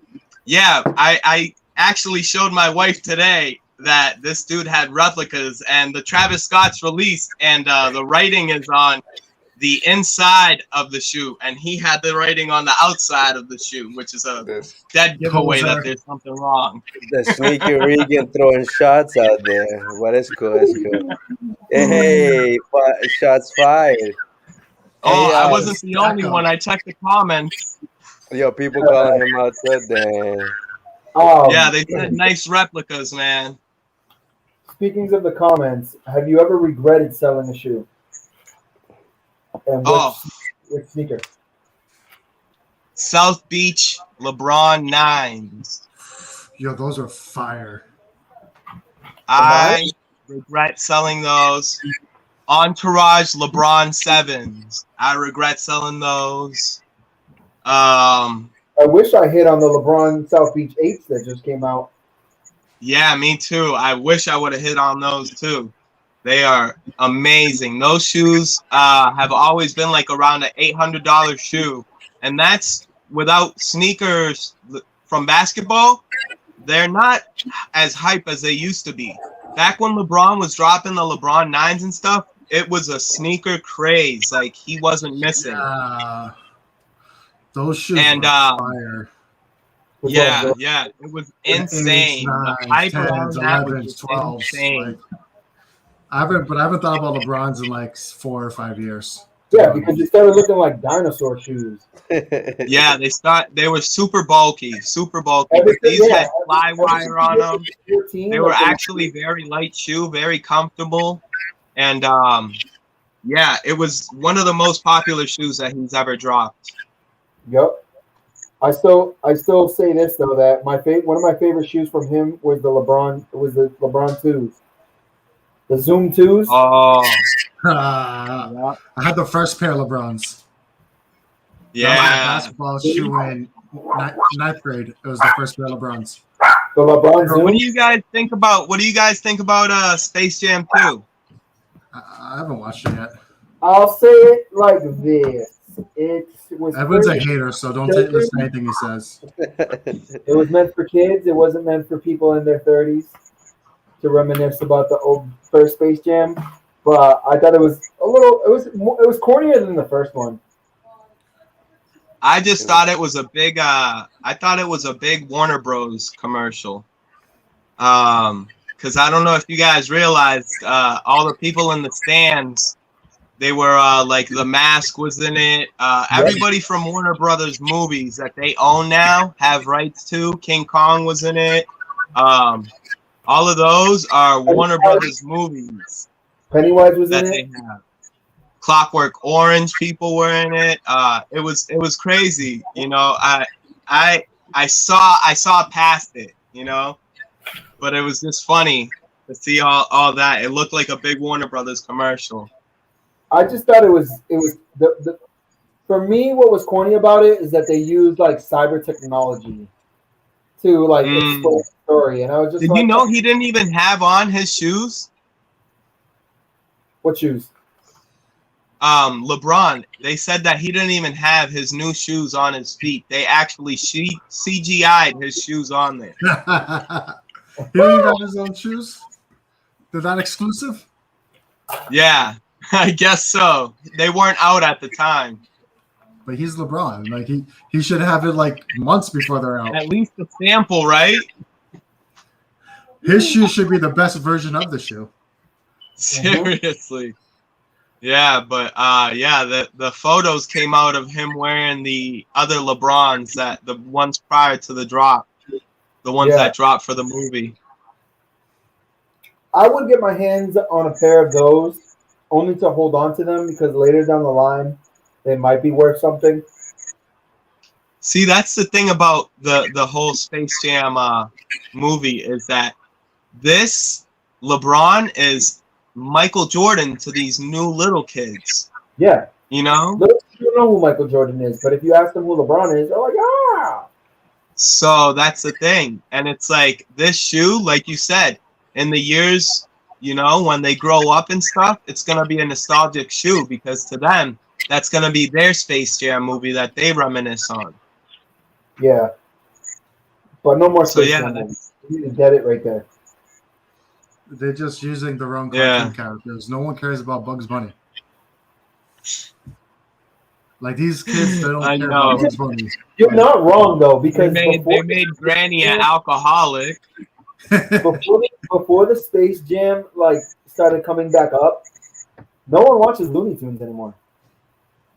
actually showed my wife today that this dude had replicas, and the Travis Scott's released, and the writing is on the inside of the shoe, and he had the writing on the outside of the shoe, which is a dead giveaway that there's something wrong. The sneaker Regan throwing shots out there. What is cool? It's cool. Hey, shots fired. Oh, I wasn't the only one. I checked the comments. Yo, people calling him out today. Yeah, they said nice replicas, man. Speaking of the comments, have you ever regretted selling a shoe? And which sneaker? South Beach LeBron 9s. Yo, those are fire. I regret selling those. Entourage LeBron 7s. I regret selling those. I wish I hit on the LeBron South Beach 8s that just came out. Yeah, me too. I wish I would have hit on those too. They are amazing. Those shoes have always been like around an $800 shoe, and that's without sneakers from basketball. They're not as hype as they used to be. Back when LeBron was dropping the LeBron 9s and stuff, it was a sneaker craze. Like, he wasn't missing. Yeah. Those shoes And were fire. yeah, it was insane. The hype 10s, around that 11s, was 12s. insane. Like, I haven't thought about LeBrons in like 4 or 5 years. Yeah, because they started looking like dinosaur shoes. Yeah, they were super bulky. Everything, These yeah, had fly wire on them. 14, They were like, actually very light shoe, very comfortable, and yeah, it was one of the most popular shoes that he's ever dropped. Yep. I still say this though, that one of my favorite shoes from him was the LeBron 2s. The Zoom 2s. Oh, I had the first pair of LeBrons. yeah. My basketball shoe in ninth grade. It was the first pair of LeBrons. The LeBron What do Zoom. you guys think about Space Jam 2? I haven't watched it yet. I'll say it like this. It was Evan's a pretty- hater, so don't listen to anything he says. It was meant for kids. It wasn't meant for people in their 30s to reminisce about the old first Space Jam. But I thought it was it was cornier than the first one. I just thought it was a big Warner Bros. Commercial. Because I don't know if you guys realized, all the people in the stands, they were like The Mask was in it. Everybody from Warner Brothers movies that they own now have rights to. King Kong was in it. All of those are Warner Brothers movies Pennywise was that in they it. have. Clockwork Orange people were in it. It was crazy. You know, I saw past it, you know, but it was just funny to see all that. It looked like a big Warner Brothers commercial. I just thought it was the for me, what was corny about it is that they used like cyber technology to like explain the story, and I was just Did like, you know he didn't even have on his shoes? What shoes? LeBron, they said that he didn't even have his new shoes on his feet. They actually CGI'd his shoes on there. He didn't even have his own shoes? They're that exclusive? Yeah, I guess so. They weren't out at the time. But he's LeBron. Like he should have it like months before they're out. At least a sample, right? His shoe should be the best version of the shoe. Seriously. Yeah, but the photos came out of him wearing the other LeBrons, the ones prior to the drop. The ones that dropped for the movie. I would get my hands on a pair of those only to hold on to them because later down the line they might be worth something. See, that's the thing about the whole Space Jam movie is that this LeBron is Michael Jordan to these new little kids. Yeah. You know? Little kids don't know who Michael Jordan is, but if you ask them who LeBron is, they're like, ah. So that's the thing. And it's like this shoe, like you said, in the years, you know, when they grow up and stuff, it's going to be a nostalgic shoe because to them, that's going to be their Space Jam movie that they reminisce on. Yeah. But no more Space yeah, Jam. You need to get it right there. They're just using the wrong cartoon characters. No one cares about Bugs Bunny. Like these kids, they don't care about Bugs Bunny. You're not wrong though, because they made Granny an alcoholic. before the Space Jam like started coming back up, no one watches Looney Tunes anymore.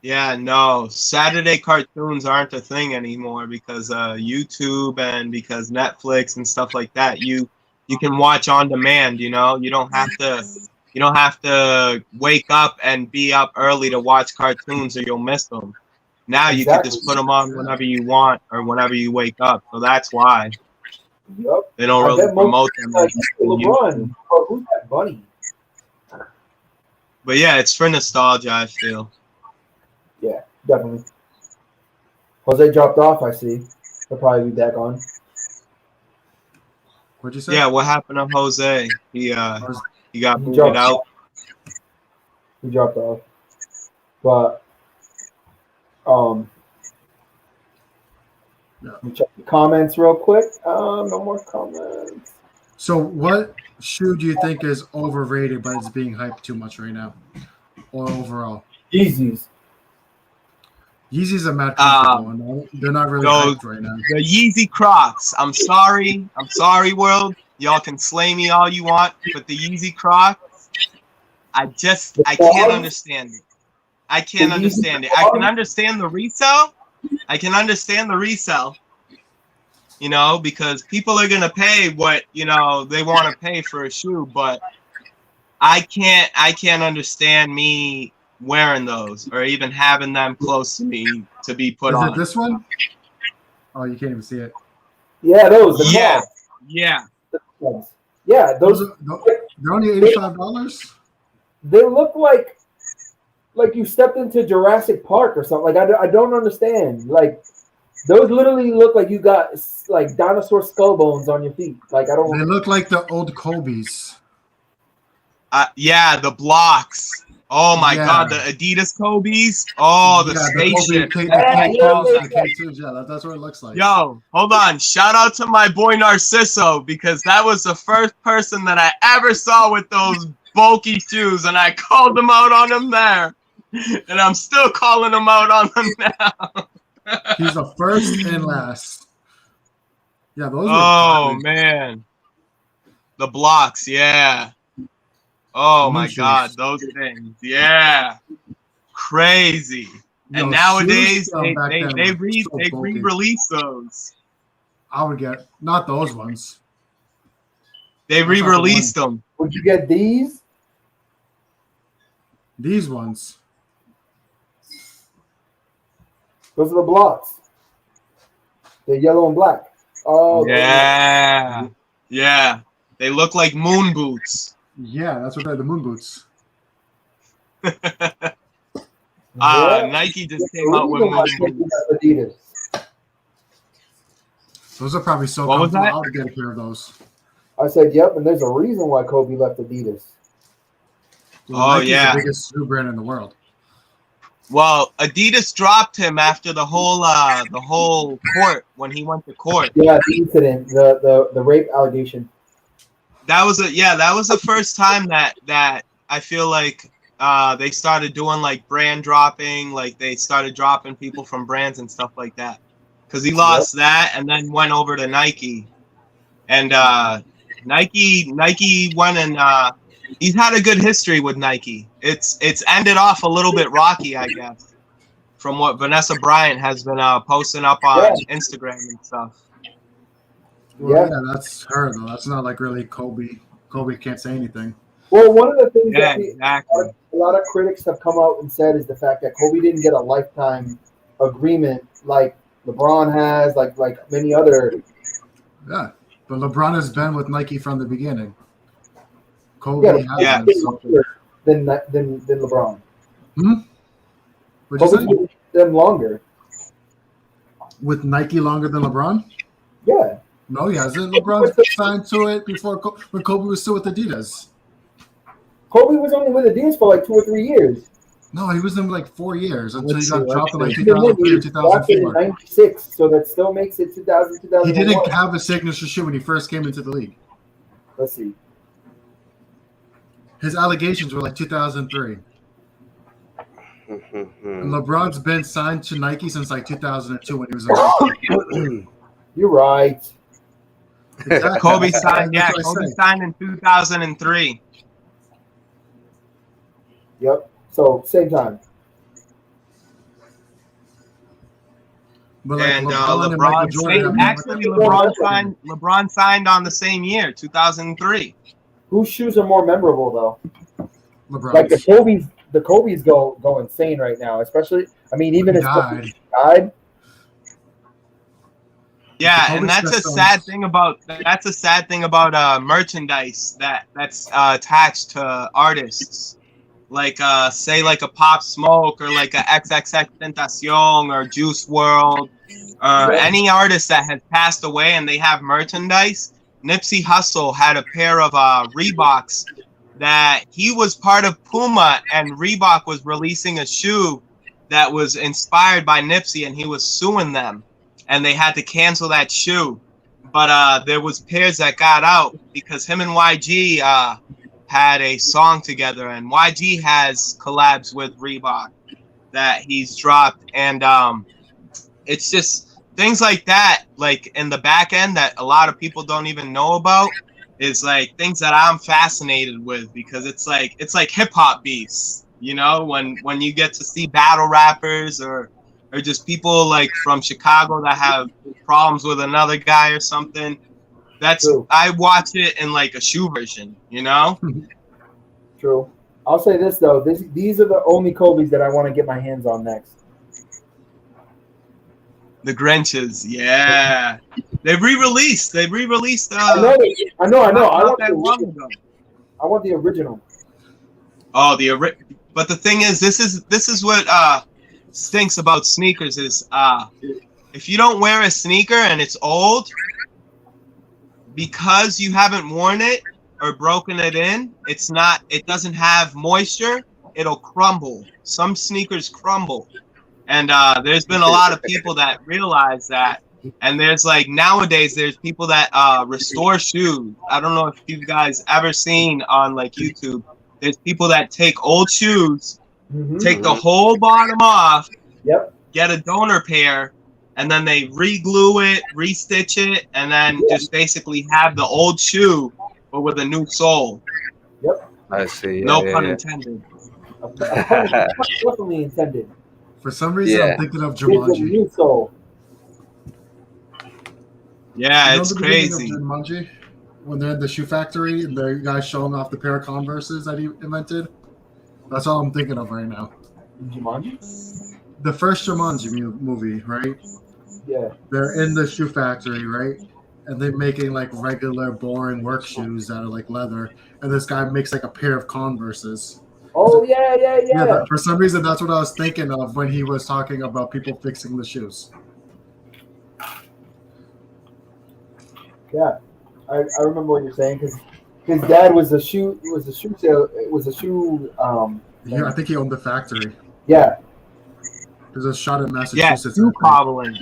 Yeah, no. Saturday cartoons aren't a thing anymore because YouTube and because Netflix and stuff like that. You can watch on demand, you know. You don't have to wake up and be up early to watch cartoons or you'll miss them. Now you can just put them on whenever you want or whenever you wake up. So that's why. Yup. They don't I really bet most promote them. like on LeBron. YouTube. Oh, who's that bunny? But yeah, it's for nostalgia, I feel. Yeah, definitely. Jose dropped off. I see. He'll probably be back on. What'd you say? Yeah, what happened to Jose? He got He booted dropped out. off. He dropped off. But let me check the comments real quick. No more comments. So, what shoe do you think is overrated, but it's being hyped too much right now, or overall? Yeezys. Yeezys are mad comfortable, and they're not really those- hyped right now. The Yeezy Crocs. I'm sorry, world. Y'all can slay me all you want, but the Yeezy Crocs, I can't understand it. I can't understand it. I can understand the resale. You know, because people are gonna pay what they want to pay for a shoe, but I can't understand me wearing those or even having them close to me to be put Is on. it this one? Oh, you can't even see it. Yeah, those. The Yeah, Crocs. yeah. Ones. Yeah, those. They're only $85. They look like you stepped into Jurassic Park or something. Like I don't understand. Like those literally look like you got like dinosaur skull bones on your feet. Like I They don't. look like the old Kobe's. Yeah, the blocks. Oh my Yeah. God, the Adidas Kobe's. Oh, the spaceship. Yeah, that's what it looks like. Yo, hold on. Shout out to my boy Narciso because that was the first person that I ever saw with those bulky shoes, and I called him out on them there, and I'm still calling him out on them now. He's the first and last. Yeah, those. Oh man, the blocks. Yeah. Oh my God, those things. Yeah. Crazy. And nowadays they re-release those. I would get not those ones. They re-released them. Would you get these? These ones. Those are the blocks. They're yellow and black. Oh yeah. Yeah. They look like moon boots. Yeah, that's what they're, the moon boots. Nike just came out with moon boots. Adidas. Those are probably so What was comfortable. that? I'll get a pair of those. I said, yep, and there's a reason why Kobe left Adidas. Nike's yeah. the biggest shoe brand in the world. Well, Adidas dropped him after the whole court when he went to court. Yeah, the incident, the rape allegation. That was the first time that I feel like they started doing like brand dropping, like they started dropping people from brands and stuff like that. Because he lost that and then went over to Nike, and Nike went and he's had a good history with Nike. It's ended off a little bit rocky, I guess, from what Vanessa Bryant has been posting up on Instagram and stuff. Well, yeah, that's her though. That's not like really Kobe. Kobe can't say anything. Well, one of the things that exactly. a lot of critics have come out and said is the fact that Kobe didn't get a lifetime agreement like LeBron has, like many other. Yeah, but LeBron has been with Nike from the beginning. Kobe yeah. Than LeBron. What'd you say? Kobe's with them longer. With Nike longer than LeBron? Yeah. No, he hasn't. LeBron signed to it before when Kobe was still with Adidas. Kobe was only with Adidas for like 2 or 3 years. No, he was in like 4 years until he got see, dropped in like He didn't 2003 or win. He dropped it in 2004. 96, so that still makes it 2000, 2001. He didn't have a signature shoe when he first came into the league. Let's see. His allegations were like 2003. And LeBron's been signed to Nike since like 2002 when he was in You're right. Exactly. Kobe signed. Yeah, That's what I Kobe say. signed in 2003. Yep. So same time. But like And LeBron and Michael LeBron Jordan LeBron signed on the same year, 2003. Whose shoes are more memorable though? LeBron's. Like the Kobe's go insane right now, especially. I mean, even He if died. Kobe died. Yeah, and that's a sad thing about merchandise that's attached to artists. Like say like a Pop Smoke or like a XXX Tentacion or Juice World or any artist that has passed away and they have merchandise. Nipsey Hussle had a pair of Reeboks that he was part of Puma, and Reebok was releasing a shoe that was inspired by Nipsey, and he was suing them, and they had to cancel that shoe. But there was pairs that got out because him and YG had a song together, and YG has collabs with Reebok that he's dropped, and it's just things like that, like in the back end that a lot of people don't even know about, is like things that I'm fascinated with, because it's like hip hop beefs, you know, when you get to see battle rappers or just people like from Chicago that have problems with another guy or something. That's True. I watch it in like a shoe version, you know. True. I'll say this though: these are the only Kobe's that I want to get my hands on next. The Grinches, yeah. They re-released. I know. I want the original. Oh, but the thing is, this is what stinks about sneakers is if you don't wear a sneaker and it's old, because you haven't worn it or broken it in, it doesn't have moisture, it'll crumble. Some sneakers crumble. And there's been a lot of people that realize that. And there's like nowadays there's people that restore shoes. I don't know if you guys ever seen on like YouTube. There's people that take old shoes, take the whole bottom off, get a donor pair, and then they re-glue it, re-stitch it, and then just basically have the old shoe but with a new sole. I see. No pun intended. Definitely intended. For some reason, I'm thinking of Jumanji. Yeah, it's crazy. Jumanji, when they're in the shoe factory and the guy's showing off the pair of Converses that he invented. That's all I'm thinking of right now. Jumanji? The first Jumanji movie, right? Yeah. They're in the shoe factory, right? And they're making like regular, boring work shoes out of like leather. And this guy makes like a pair of Converses. Oh, yeah. For some reason, that's what I was thinking of when he was talking about people fixing the shoes. Yeah, I remember what you're saying because his dad was a shoe sale. It was a shoe. Yeah, I think he owned the factory. Yeah. There's a shot in Massachusetts. Yeah, shoe cobbling.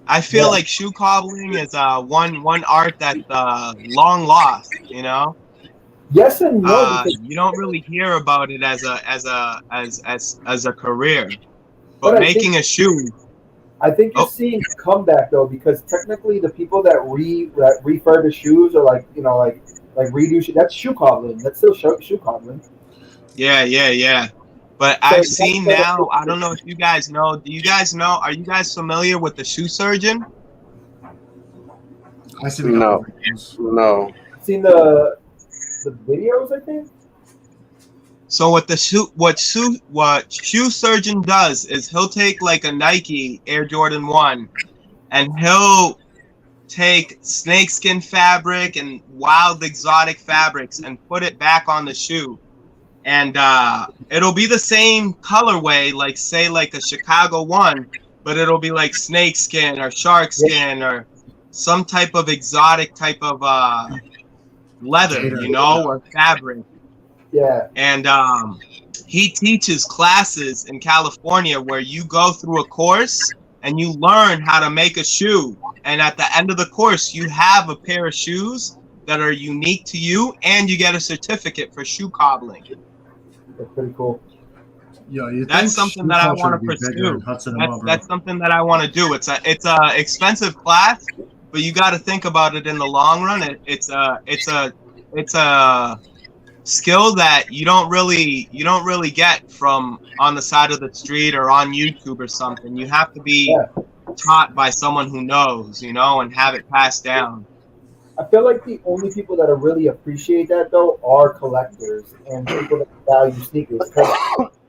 I feel like shoe cobbling is one art that's long lost. You know. Yes and no. You don't really hear about it as a career, but making a shoe. I think you're seeing a comeback though, because technically the people that refurbish shoes or like redo shoes, that's shoe cobbling. That's still shoe cobbling. Yeah. But so I've seen now. I don't know if you guys know. Do you guys know? Are you guys familiar with the shoe surgeon? I see. No. I've seen the videos, I think. So what shoe surgeon does is he'll take like a Nike Air Jordan 1 and he'll take snakeskin fabric and wild exotic fabrics and put it back on the shoe. And it'll be the same colorway, like say like a Chicago 1, but it'll be like snakeskin or shark skin or some type of exotic type of leather, you know, or fabric. Yeah. And he teaches classes in California where you go through a course and you learn how to make a shoe. And at the end of the course, you have a pair of shoes that are unique to you, and you get a certificate for shoe cobbling. That's pretty cool. Yeah, that's something that I want to pursue. That's something that I want to do. It's a expensive class, but you got to think about it in the long run. It's a skill that you don't really get from on the side of the street or on YouTube or something. You have to be taught by someone who knows, you know, and have it passed down. I feel like the only people that really appreciate that though are collectors and people that value sneakers.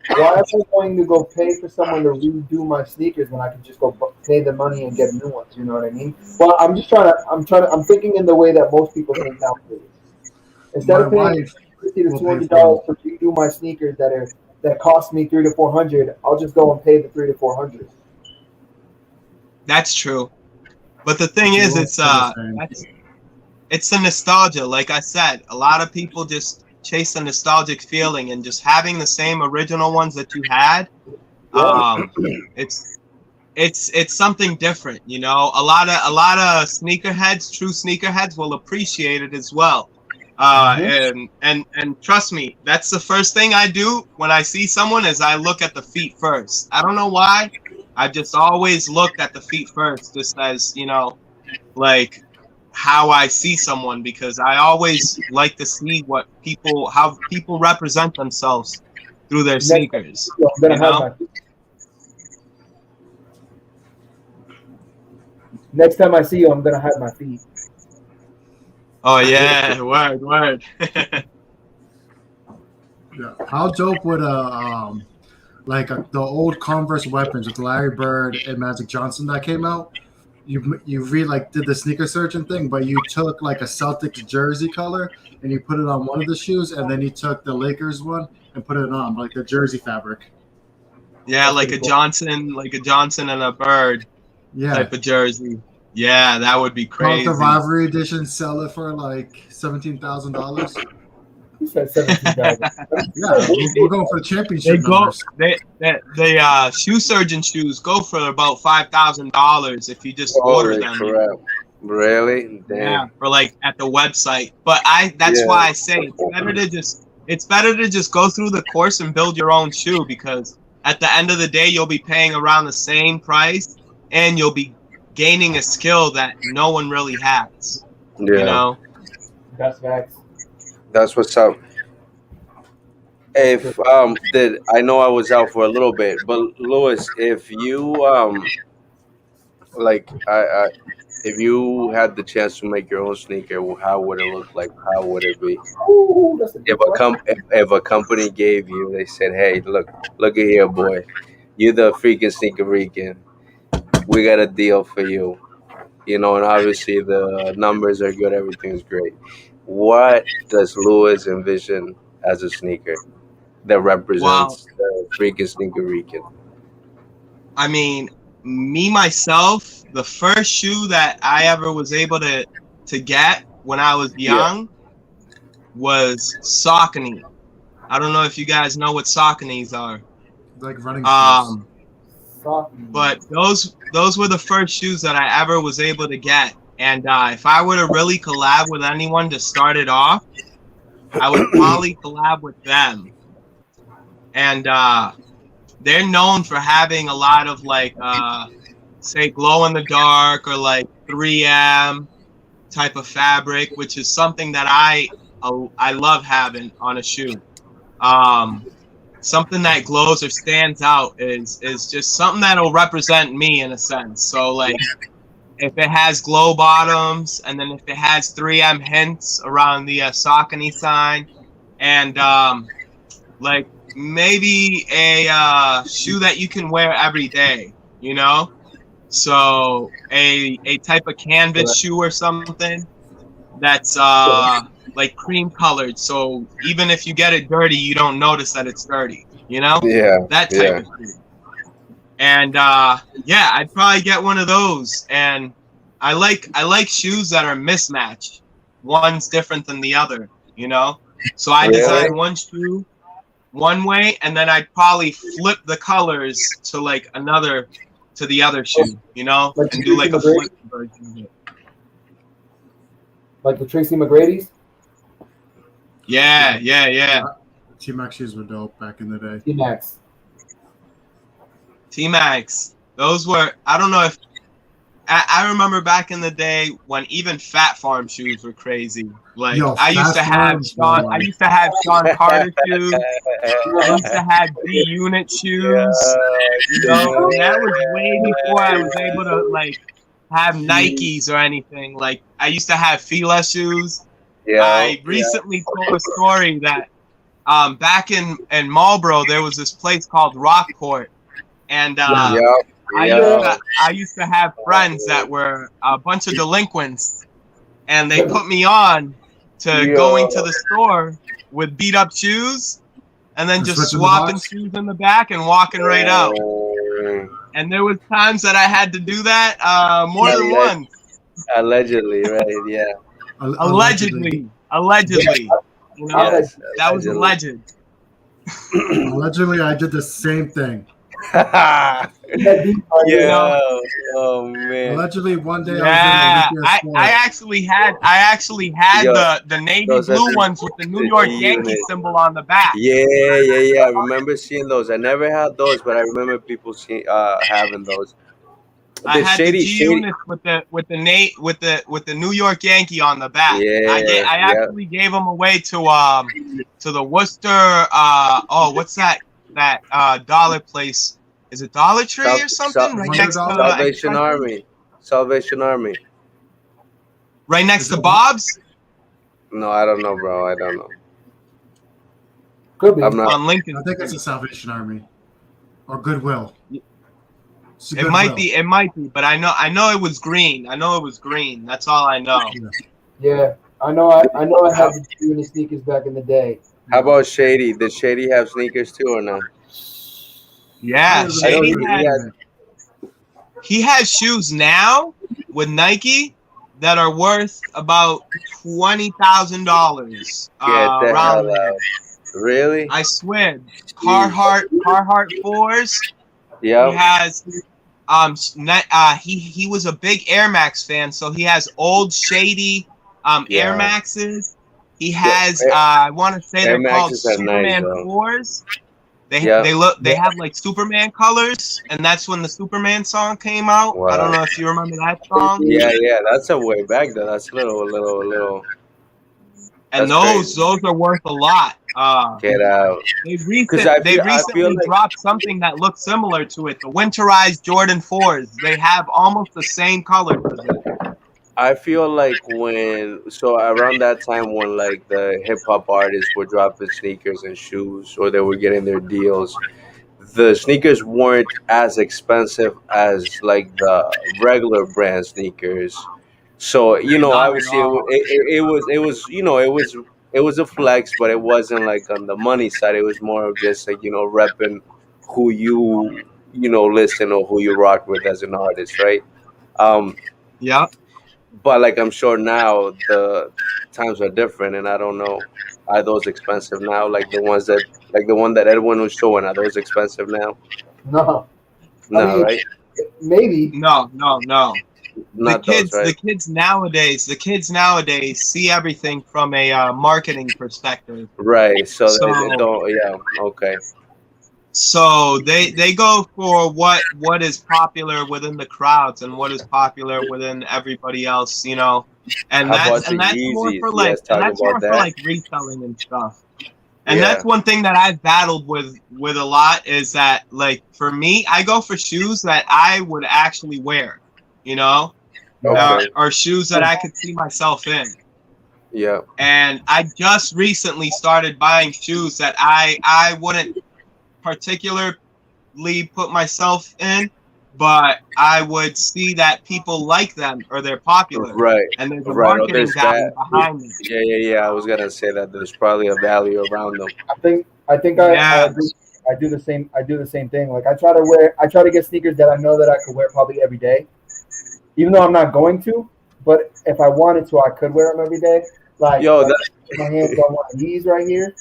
Why am I going to go pay for someone to redo my sneakers when I can just go pay the money and get new ones? You know what I mean? Well, I'm thinking in the way that most people think nowadays. Instead My of paying wife $50 to will pay $200 to redo my sneakers that cost me $300 to $400, I'll just go and pay the $300 to $400. That's true. But the thing is, it's the nostalgia. Like I said, a lot of people just chase a nostalgic feeling, and just having the same original ones that you had, it's something different, you know. A lot of sneakerheads, true sneakerheads, will appreciate it as well. And trust me, that's the first thing I do when I see someone is I look at the feet first. I don't know why. I just always looked at the feet first, just as, you know, like how I see someone, because I always like to see how people represent themselves through their sneakers. You know? Next time I see you, I'm gonna hide my feet. Oh yeah, word. Yeah. How dope would the old Converse weapons with Larry Bird and Magic Johnson that came out? You did the sneaker searching thing, but you took like a Celtics jersey color and you put it on one of the shoes, and then you took the Lakers one and put it on like the jersey fabric. Yeah, like a Johnson and a Bird type of jersey. Yeah, that would be crazy. The Rivalry Edition, sell it for like $17,000. Who said 17,000? Yeah, we're going for the championship numbers. The shoe surgeon shoes go for about $5,000 if you just order them. Crap. Really? Damn. Yeah, for like at the website. But that's why I say it's better to just go through the course and build your own shoe, because at the end of the day you'll be paying around the same price and you'll be gaining a skill that no one really has. Yeah. You know? That's facts. That's what's up. If I know I was out for a little bit, but Louis, if you if you had the chance to make your own sneaker, how would it look like? How would it be? Ooh, If a company gave you, they said, "Hey, look at here, boy, you're the freaking sneaker Rican. We got a deal for you." You know, and obviously the numbers are good, everything's great. What does Louis envision as a sneaker that represents the freaking sneaker Rican? I mean, me myself, the first shoe that I ever was able to get when I was young was Saucony. I don't know if you guys know what Sauconys are. Like running shoes. But those were the first shoes that I ever was able to get. And if I were to really collab with anyone to start it off, I would probably collab with them. And they're known for having a lot of like, say, glow in the dark or like 3M type of fabric, which is something that I love having on a shoe. Something that glows or stands out is just something that'll represent me in a sense. So like, if it has glow bottoms, and then if it has 3M hints around the Saucony sign, and like maybe a shoe that you can wear every day, you know? So a type of canvas shoe or something that's like cream colored, so even if you get it dirty, you don't notice that it's dirty, you know? Yeah. That type of shoe. And I'd probably get one of those. And I like shoes that are mismatched. One's different than the other, you know? So I design one shoe one way, and then I'd probably flip the colors to like to the other shoe, you know? Like and do like a flip version of it. Like the Tracy McGrady's? Yeah. T-Max shoes were dope back in the day. T-Max. T-Max. Those were, I don't know if, I remember back in the day when even Fat Farm shoes were crazy. Like I used to have Sean Carter shoes. I used to have D-Unit shoes. You know, and that was way before I was able to like have Nikes or anything. Like I used to have Fila shoes. I recently told a story that back in Marlboro, there was this place called Rockport, and Yeah, I used to have friends that were a bunch of delinquents, and they put me on to going to the store with beat up shoes, and then just switching the swapping box? shoes in the back and walking right out. And there was times that I had to do that more than once. Allegedly, right? Yeah. Allegedly. You know, Yes, that was allegedly. alleged. Allegedly, I did the same thing. You know, Oh man. Allegedly, one day yeah, I was in Olympia I Sport. actually had Yo, the navy those are blue ones with the New York G Yankee unit. symbol on the back. Yeah. I remember seeing those. I never had those, but I remember people having those. I The had the shady. G unit with the New York Yankee on the back. Yeah. I actually gave them away to the Worcester what's that dollar place? Is it Dollar Tree or something? Right next to Salvation Army. Salvation Army. Right next to Bob's? No, I don't know, bro. I don't know. Could be. I'm not. On Lincoln. I think it's the Salvation Army or Goodwill. It might be, but I know it was green. That's all I know. Yeah, I know. I had the unit sneakers back in the day. How about Shady? Did Shady have sneakers too or no? Yeah, Shady has. He has shoes now with Nike that are worth about $20,000. Around there. Really? I swear. Carhartt 4s. Yeah. He has he was a big Air Max fan, so he has old Shady Air Maxes. He has I want to say they're called Superman 4s. They have like Superman colors, and that's when the Superman song came out. Wow. I don't know if you remember that song. Yeah, that's a way back though. That's a little. And those are worth a lot. Get out. They recently dropped something that looks similar to it. The winterized Jordan 4s. They have almost the same colors as it. I feel like around that time when like the hip hop artists were dropping sneakers and shoes, or they were getting their deals, the sneakers weren't as expensive as like the regular brand sneakers. So obviously it was a flex, but it wasn't like on the money side. It was more of just like repping who you listen or who you rock with as an artist, right? Yeah. But like I'm sure now the times are different, and I don't know, are those expensive now? Like the one that Edwin was showing, are those expensive now? No. Right? Maybe. No. Not the kids nowadays see everything from a marketing perspective. Right. So they don't. Yeah. Okay. So they go for what is popular within the crowds and what is popular within everybody else, and that's more for like reselling and stuff. And that's one thing that I've battled with a lot is that, like, for me, I go for shoes that I would actually wear, or shoes that I could see myself in. Yeah. And I just recently started buying shoes that I wouldn't particularly put myself in, but I would see that people like them or they're popular. Right. And there's a marketing value behind them. Yeah. I was gonna say that there's probably a value around them. I think I do the same. I do the same thing. Like I try to get sneakers that I know that I could wear probably every day, even though I'm not going to. But if I wanted to, I could wear them every day. Like, my hands on one of these right here.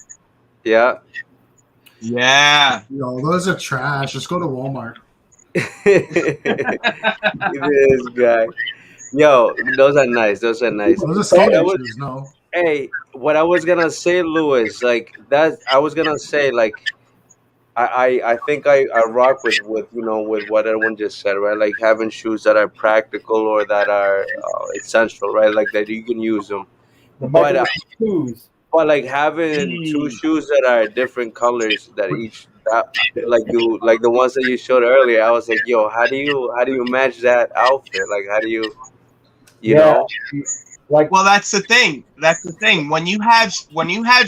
Yeah. Yeah. Those are trash. Just go to Walmart. This guy. Those are nice. Those are sandwiches, no. Hey, what I was gonna say, Louis, like that. I was gonna say, like, I think I rock with with what everyone just said, right? Like having shoes that are practical or that are essential, right? Like that you can use them. But like having two shoes that are different colors that each like the ones that you showed earlier, I was like, yo, how do you match that outfit? Like how do you know? Like, Well, that's the thing. That's the thing. When you have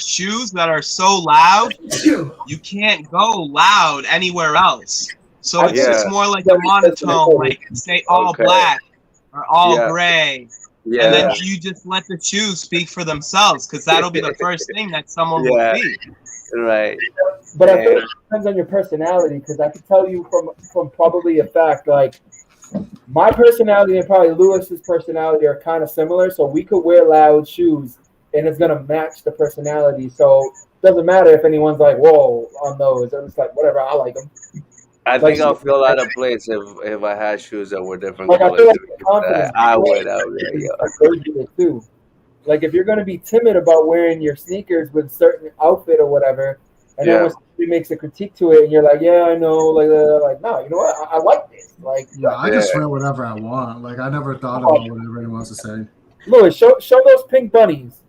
shoes that are so loud, you can't go loud anywhere else. So it's just more like a monotone, like say all black or all gray. Yeah. And then you just let the shoes speak for themselves, because that'll be the first thing that someone will see. Right. But I think it depends on your personality, because I can tell you from probably a fact, like, my personality and probably Lewis's personality are kind of similar, so we could wear loud shoes and it's gonna match the personality. So it doesn't matter if anyone's like, "Whoa," on those. I'm just like, whatever, I like them. I think I'll feel out of place if I had shoes that were different Like, colors. I feel like the confidence. I would. Yeah. Too. Like, if you're gonna be timid about wearing your sneakers with certain outfit or whatever, and then when somebody makes a critique to it, and you're like, "Yeah, I know," like no, you know what? I like this. Like, I just wear whatever I want. Like, I never thought about what everybody wants to say. Louis, show those pink bunnies.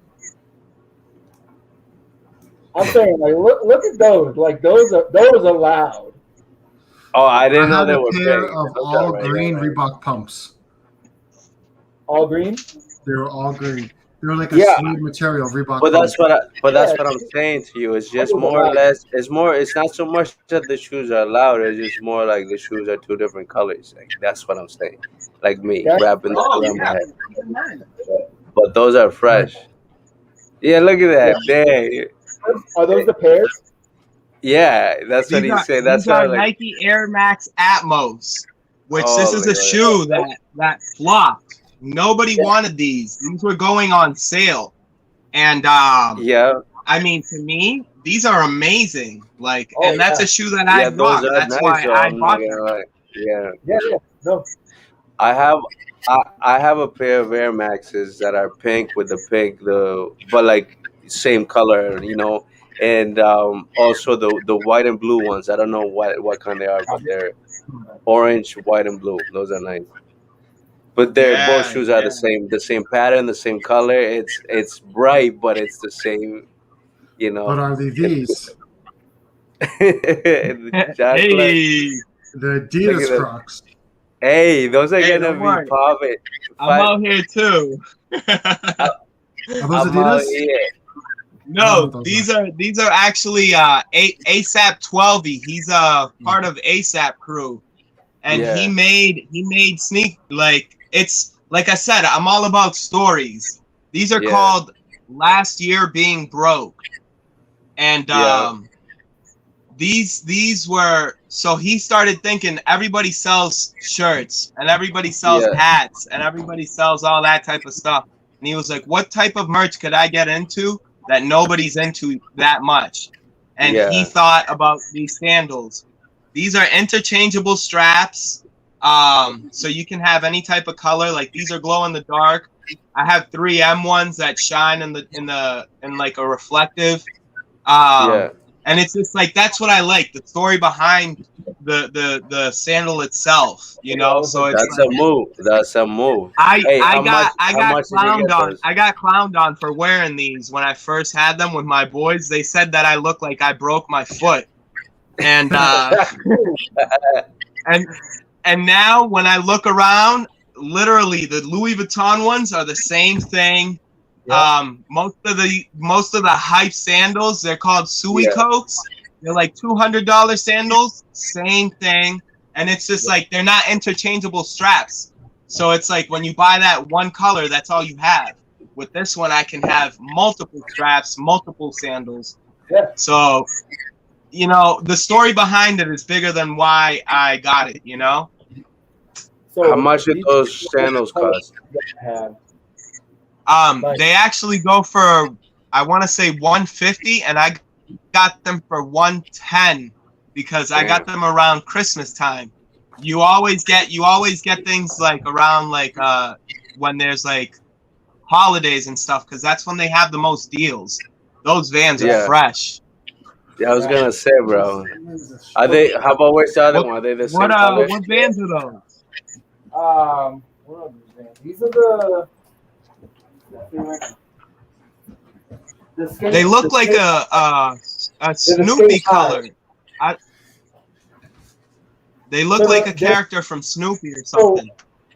I'm saying, like, look at those. Like, those are loud. Oh, I didn't know they were a pair big. of all green Reebok pumps. All green? They were all green. They were like a smooth material Reebok. But that's what I'm saying to you. It's just more or less. It's not so much that the shoes are loud. It's just more like the shoes are two different colors. Like, that's what I'm saying. Like me wrapping the color on my head. But those are fresh. Yeah, look at that. Dang. Are those the pairs? Yeah, that's what he said. That's these are Nike Air Max Atmos, which this is a shoe that flopped. Nobody wanted these. These were going on sale, and I mean, to me, these are amazing. Like, and that's a shoe that I bought. That's why I bought them. No. I have a pair of Air Maxes that are pink with but like same color, you know. And also the white and blue ones. I don't know what kind they are, but they're orange, white, and blue. Those are nice. But both shoes are the same pattern, the same color. It's bright, but it's the same, you know. But are they these? Hey. The Adidas Crocs. Hey, those are gonna be popping. I'm out here too. Are those Adidas? No, these are actually ASAP 12y. He's a part of ASAP crew, and he made sneak, like, it's like I said, I'm all about stories. These are called Last Year Being Broke, and these were, so he started thinking everybody sells shirts and everybody sells hats and everybody sells all that type of stuff, and he was like, what type of merch could I get into that nobody's into that much? And he thought about these sandals. These are interchangeable straps, so you can have any type of color. Like, these are glow in the dark. I have 3M ones that shine in like a reflective. And it's just like, that's what I like, the story behind the sandal itself, you know. So it's that's a move. I got clowned on for wearing these when I first had them with my boys. They said that I looked like I broke my foot, and and now when I look around, literally the Louis Vuitton ones are the same thing. Most of the hype sandals, they're called Suicoats. They're like $200 sandals, same thing. And it's just like, they're not interchangeable straps. So it's like, when you buy that one color, that's all you have. With this one, I can have multiple straps, multiple sandals. So, you know, the story behind it is bigger than why I got it, you know? So how much did those sandals cost? They actually go for, I want to say 150, and I got them for 110 because I got them around Christmas time. You always get things like around like when there's like holidays and stuff, because that's when they have the most deals. Those Vans are fresh. Yeah, I was gonna say, bro. Are they? How about where's the other one? Are they the same color? What Vans are those? What are these Vans? These are the. They look like a Snoopy color. They look like a character from Snoopy or something.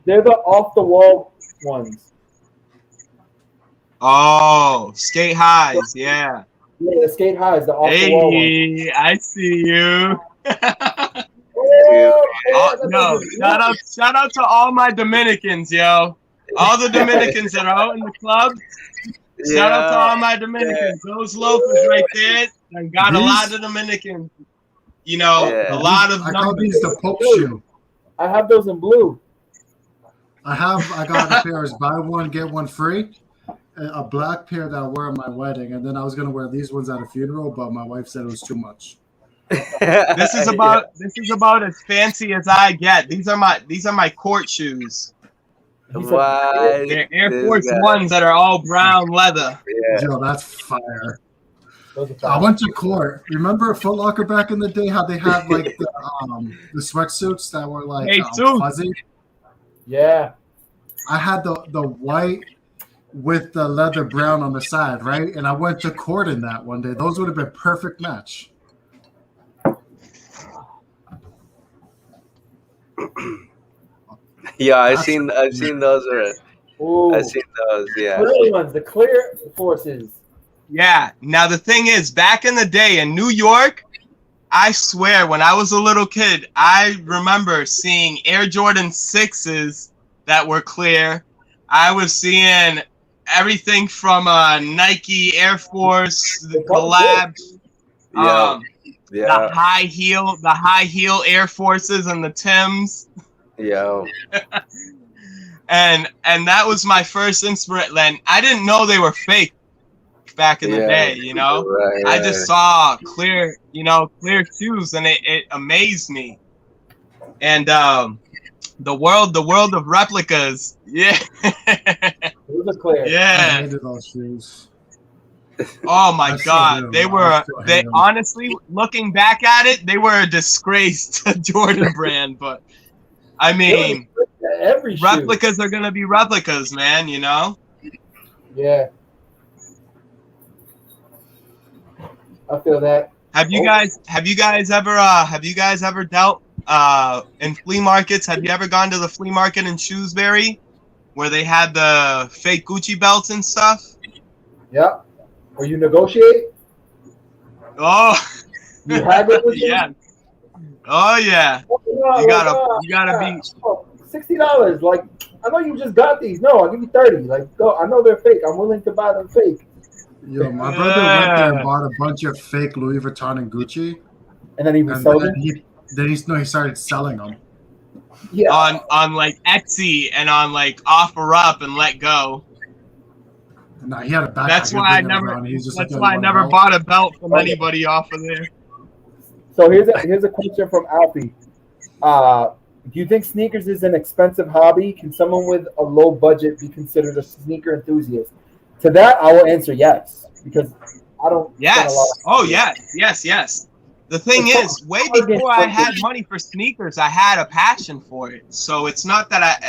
They're the off the wall ones. Oh, skate highs, yeah. Yeah, the skate highs, the off the wall ones. Hey, I see you. Oh, No, shout out to all my Dominicans, yo. All the Dominicans that are out in the club. Shout out to all my Dominicans. Those loafers right there. I got a lot of Dominicans. You know, a lot of I call numbers. these the Pope shoe. I have those in blue. I got a pair. It's buy one get one free. A black pair that I wear at my wedding, and then I was gonna wear these ones at a funeral, but my wife said it was too much. This is about as fancy as I get. These are my court shoes. Why? They're Air Force Ones that are all brown leather. Yeah. Yo, that's fire. I went to court. Remember Foot Locker back in the day? How they had like the sweatsuits that were like fuzzy. Yeah. I had the white with the leather brown on the side, right? And I went to court in that one day. Those would have been perfect match. Yeah, I've seen those. Ooh. I've seen those. Yeah. Clear ones, the clear forces. Yeah. Now the thing is, back in the day in New York, I swear, when I was a little kid, I remember seeing Air Jordan 6s that were clear. I was seeing everything from Nike, Air Force, the collabs, the high heel Air Forces and the Tims. Yo. and that was my first inspiration. I didn't know they were fake back in the day, you know. Right, I just saw clear shoes, and it amazed me. And the world of replicas, yeah. Those are clear. Yeah. I hated those shoes. Oh my God, they honestly, looking back at it, they were a disgrace to Jordan brand, but I mean, every replicas are gonna be replicas, man. You know. Yeah. I feel that. Have you guys ever dealt in flea markets? Have you ever gone to the flea market in Shrewsbury where they had the fake Gucci belts and stuff? Yeah. Or you negotiate? Oh. You have it with you? Yeah. Oh yeah. You gotta be $60. Like, I know you just got these. No, I'll give you 30. Like, go. I know they're fake. I'm willing to buy them fake. Yo, my brother went there and bought a bunch of fake Louis Vuitton and Gucci. And then he resold them? He started selling them. Yeah. On like Etsy and on like OfferUp and Let Go. No, he had a backpack. That's why I never bought a belt from anybody off of there. So here's a question from Alfie. Do you think sneakers is an expensive hobby? Can someone with a low budget be considered a sneaker enthusiast? To that, I will answer yes, because I don't. Yes. Oh, yes. The thing is, way before I had money for sneakers, I had a passion for it. So it's not that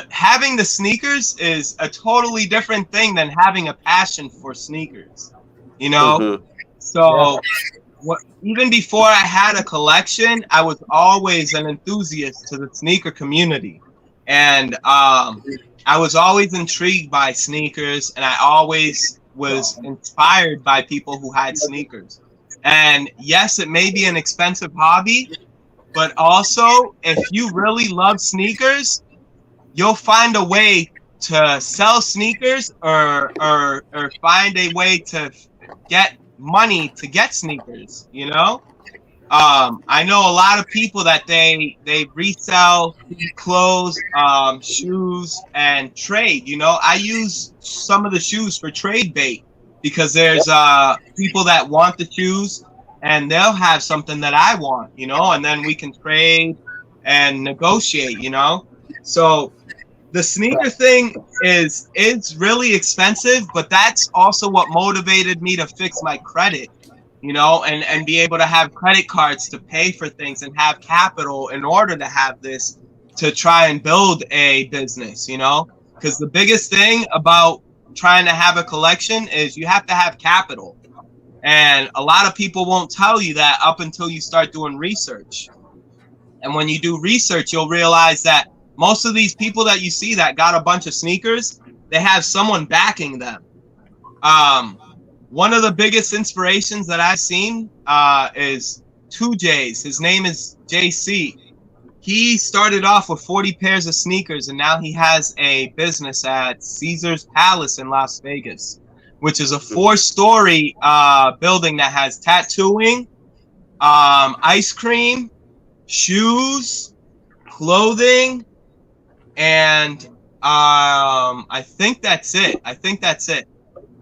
having the sneakers is a totally different thing than having a passion for sneakers. You know? Mm-hmm. So even before I had a collection, I was always an enthusiast to the sneaker community. And I was always intrigued by sneakers, and I always was inspired by people who had sneakers. And yes, it may be an expensive hobby, but also if you really love sneakers, you'll find a way to sell sneakers or find a way to get money to get sneakers, you know? I know a lot of people that they resell clothes, shoes, and trade. You know, I use some of the shoes for trade bait because there's people that want the shoes and they'll have something that I want, you know, and then we can trade and negotiate, you know. So the sneaker thing is really expensive, but that's also what motivated me to fix my credit. You know, and be able to have credit cards to pay for things and have capital in order to have this to try and build a business, you know, because the biggest thing about trying to have a collection is you have to have capital. And a lot of people won't tell you that up until you start doing research. And when you do research, you'll realize that most of these people that you see that got a bunch of sneakers, they have someone backing them. One of the biggest inspirations that I've seen is 2J's. His name is JC. He started off with 40 pairs of sneakers, and now he has a business at Caesar's Palace in Las Vegas, which is a 4-story building that has tattooing, ice cream, shoes, clothing, and I think that's it.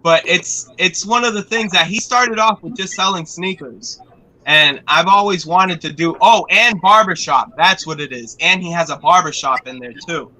But it's one of the things that he started off with, just selling sneakers. And I've always wanted to do, and barbershop. That's what it is. And he has a barbershop in there too.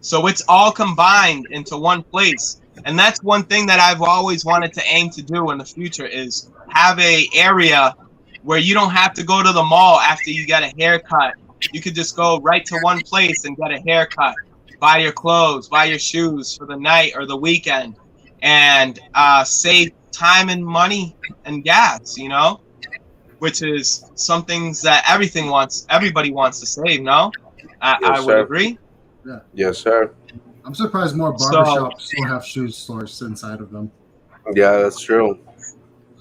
So it's all combined into one place. And that's one thing that I've always wanted to aim to do in the future, is have a area where you don't have to go to the mall after you get a haircut. You could just go right to one place and get a haircut, buy your clothes, buy your shoes for the night or the weekend, and save time and money and gas, which is some things that everybody wants to save, no? I would agree. Yeah. Yes, sir. I'm surprised more barbershops don't have shoe stores inside of them. Yeah, that's true.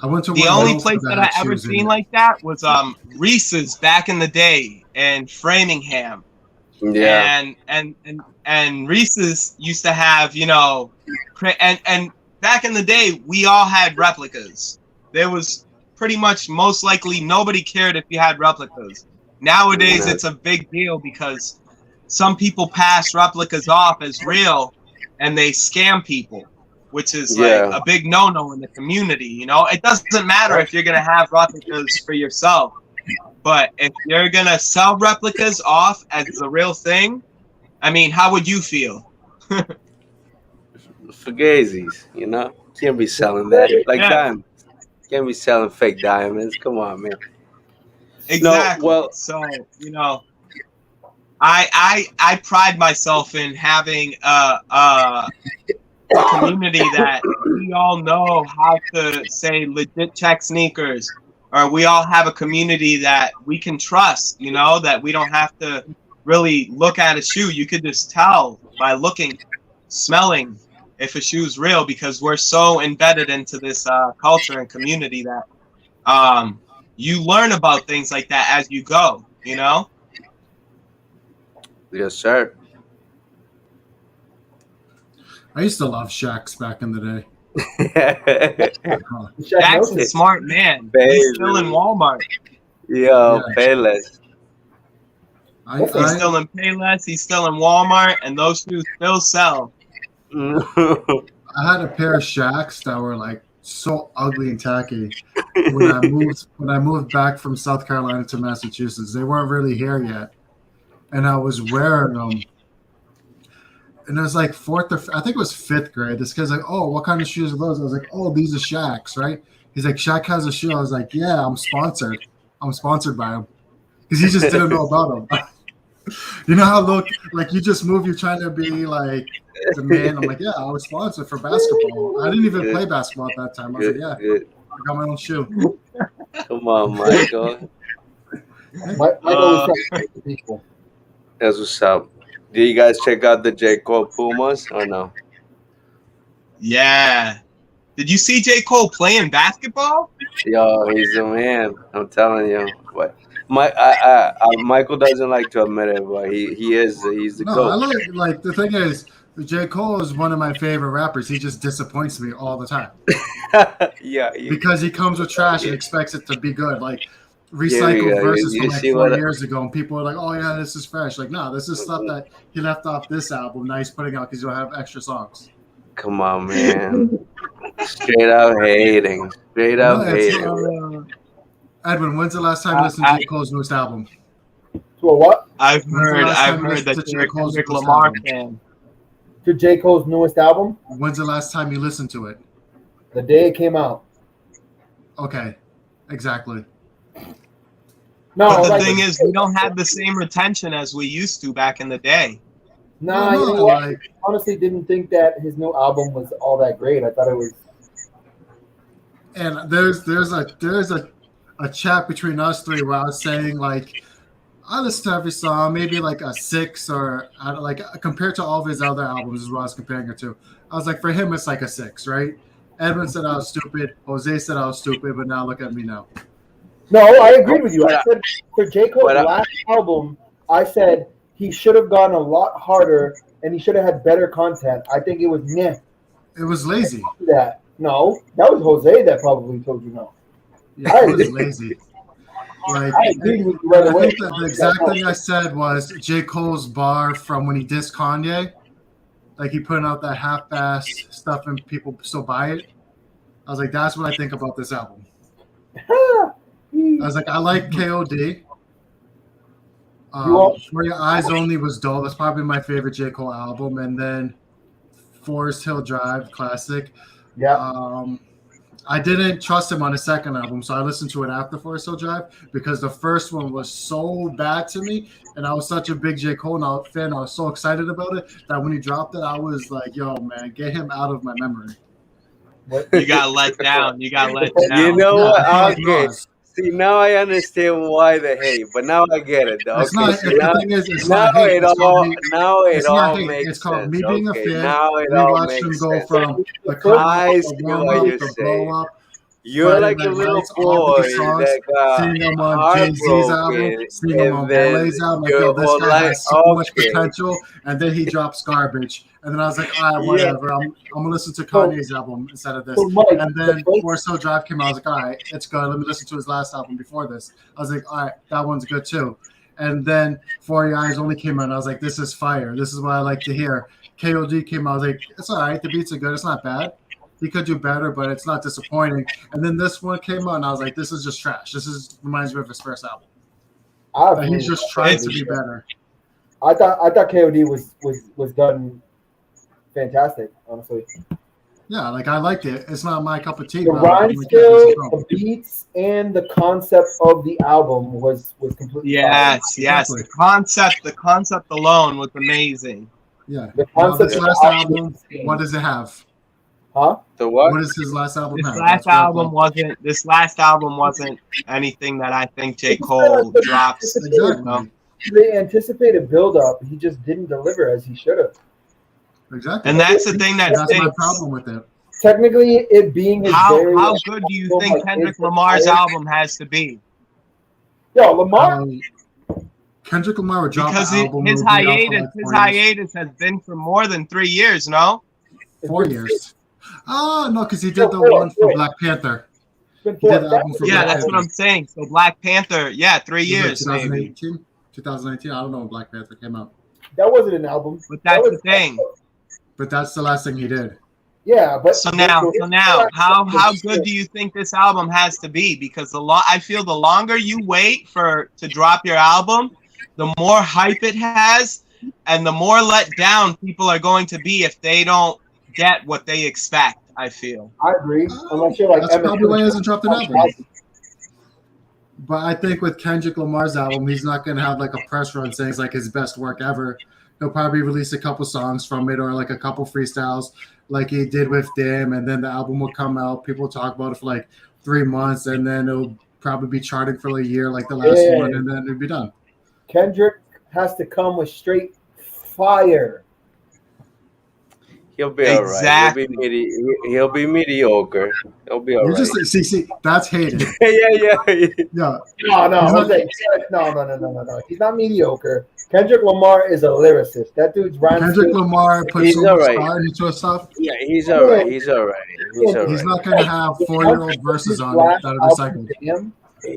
I went to the only place that I ever seen like that was Reese's back in the day in Framingham. Yeah. And Reese's used to have, and back in the day we all had replicas. There was pretty much, most likely, nobody cared if you had replicas. Nowadays, it's a big deal because some people pass replicas off as real and they scam people, which is like a big no-no in the community. It doesn't matter if you're going to have replicas for yourself, but if you're going to sell replicas off as the real thing, I mean, how would you feel? Fugazis, can't be selling that like diamonds. Can't be selling fake diamonds. Come on, man. Exactly. No, well, so I pride myself in having a community that we all know how to say legit check sneakers, or we all have a community that we can trust. That we don't have to really look at a shoe. You could just tell by looking, smelling, if a shoe's real, because we're so embedded into this culture and community that you learn about things like that as you go, Yes, sir. I used to love Shaq's back in the day. Shaq's a smart man. He's still in Walmart. Yo, Payless. He's still in Payless. He's still in Walmart, and those shoes still sell. I had a pair of Shaqs that were like so ugly and tacky when I moved back from South Carolina to Massachusetts. They weren't really here yet, and I was wearing them. And it was like I think it was 5th grade. This guy's like, "Oh, what kind of shoes are those?" I was like, "Oh, these are Shaq's, right?" He's like, "Shaq has a shoe." I was like, "Yeah, I'm sponsored. I'm sponsored by him," because he just didn't know about them. You know how like you just move, you're trying to be like the man. I'm like, yeah, I was sponsored for basketball. I didn't even play basketball at that time. I was like, yeah, I got my own shoe. Come on, Michael. Michael is people. That's what's up. Do you guys check out the J. Cole Pumas or no? Yeah. Did you see J. Cole playing basketball? Yo, he's a man. I'm telling you. But Michael doesn't like to admit it, but he's the GOAT. I like the thing is, J. Cole is one of my favorite rappers. He just disappoints me all the time. Yeah. Because he comes with trash and expects it to be good. Like recycled verses from like 4 years ago, and people are like, "Oh yeah, this is fresh." Like, no, this is stuff that he left off this album. Now he's putting out because he'll have extra songs. Come on, man. Straight up hating. Edwin, when's the last time you listened to J. Cole's newest album? To a what? I've heard that you're a Kendrick Lamar fan. To J. Cole's newest album? When's the last time you listened to it? The day it came out. Okay, exactly. No, but the thing is, we don't have the same retention as we used to back in the day. Nah, you know what? I honestly didn't think that his new album was all that great. I thought it was. And there's a chat between us three where I was saying like I listened to every song, maybe like a 6 or like compared to all of his other albums is what I was comparing it to. I was like, for him, it's like a 6, right? Edwin said I was stupid. Jose said I was stupid, but now look at me now. No, I agreed with you. I said for J. Cole's last album, I said he should have gone a lot harder and he should have had better content. I think it was meh. It was lazy. That no, that was Jose that probably told you no. Yeah, it was lazy. Like, I agreed with you right away. I think that the exact thing I said was J. Cole's bar from when he dissed Kanye. Like he putting out that half-ass stuff and people still buy it. I was like, that's what I think about this album. I was like, I like KOD. For Your Eyes Only was dope. That's probably my favorite J. Cole album. And then Forest Hill Drive, classic. Yeah. I didn't trust him on his second album, so I listened to it after Forest Hill Drive because the first one was so bad to me, and I was such a big J. Cole fan. I was so excited about it that when he dropped it, I was like, yo, man, get him out of my memory. You got let down. You got let down. You know what? Yeah, Okay. See, now I understand why the hate, but now I get it. Though. It's not, So now, the thing is, it's now not hate. it all makes It's called sense. me being a fan. Now it We all watched makes him go sense. from the I see warm what up, you're the saying. blow up. You're like a Friday Night little Lights, all boy the songs, that got seeing him on Jay-Z's album, heartbroken, seeing him on and then Wale's album, like, your yo, this whole guy life. has so much Okay. potential, and then he drops Garbage. And then I was like, all right, whatever. I'm going to listen to Kanye's album instead of this. So, Mike, And then Forest Hill Drive came out. I was like, all right, it's good. Let me listen to his last album before this. I was like, all right, that one's good too. And then For Your Eyes Only came out. And I was like, this is fire. This is what I like to hear. KOD came out. I was like, it's all right. The beats are good. It's not bad. He could do better, but it's not disappointing. And then this one came out, and I was like, this is just trash. This is reminds me of his first album. He's just trying to be better. I thought KOD was done fantastic, honestly. Yeah, like I liked it. It's not my cup of tea. The rhyme skill, the beats, and the concept of the album was completely yes. Exactly. The concept alone was amazing. Yeah. The Now, concept this of last the album, what does it have? Huh? The what? What does his last album This have? last album wasn't anything that I think J. Cole drops. Exactly. You know? The anticipated build-up, he just didn't deliver as he should have. Exactly. And that's the thing that That's my stinks. problem with it. Technically, it being his How very good do you think Kendrick Lamar's album has to be? Yo, Lamar. Kendrick Lamar would drop Because an album. his hiatus has been for more than 3 years, no? 4 years. Oh, no, because he did the one for Black Panther. He did the album for Yeah, Black that's Panther. what I'm saying. So Black Panther, 3 years maybe. 2019? I don't know when Black Panther came out. That wasn't an album. But that's the thing. But that's the last thing he did. Yeah, but So now, how good do you think this album has to be? Because I feel the longer you wait to drop your album, the more hype it has, and the more let down people are going to be if they don't get what they expect. I feel. I agree. Unless you're like That's probably why he hasn't dropped an album. But I think with Kendrick Lamar's album, he's not going to have like a press run saying it's like his best work ever. He'll probably release a couple songs from it or like a couple freestyles like he did with Damn, and then the album will come out. People will talk about it for like 3 months, and then it'll probably be charting for like a year like the last one, and then it'll be done. Kendrick has to come with straight fire. He'll be all right. He'll be mediocre. He'll be all right. Just see, that's hated. Yeah. No. He's not mediocre. Kendrick Lamar is a lyricist. That dude's rhyme. Kendrick Lamar puts so much thought into his stuff. Yeah, he's all right. He's not going to have 4-year-old verses on it that are recycled.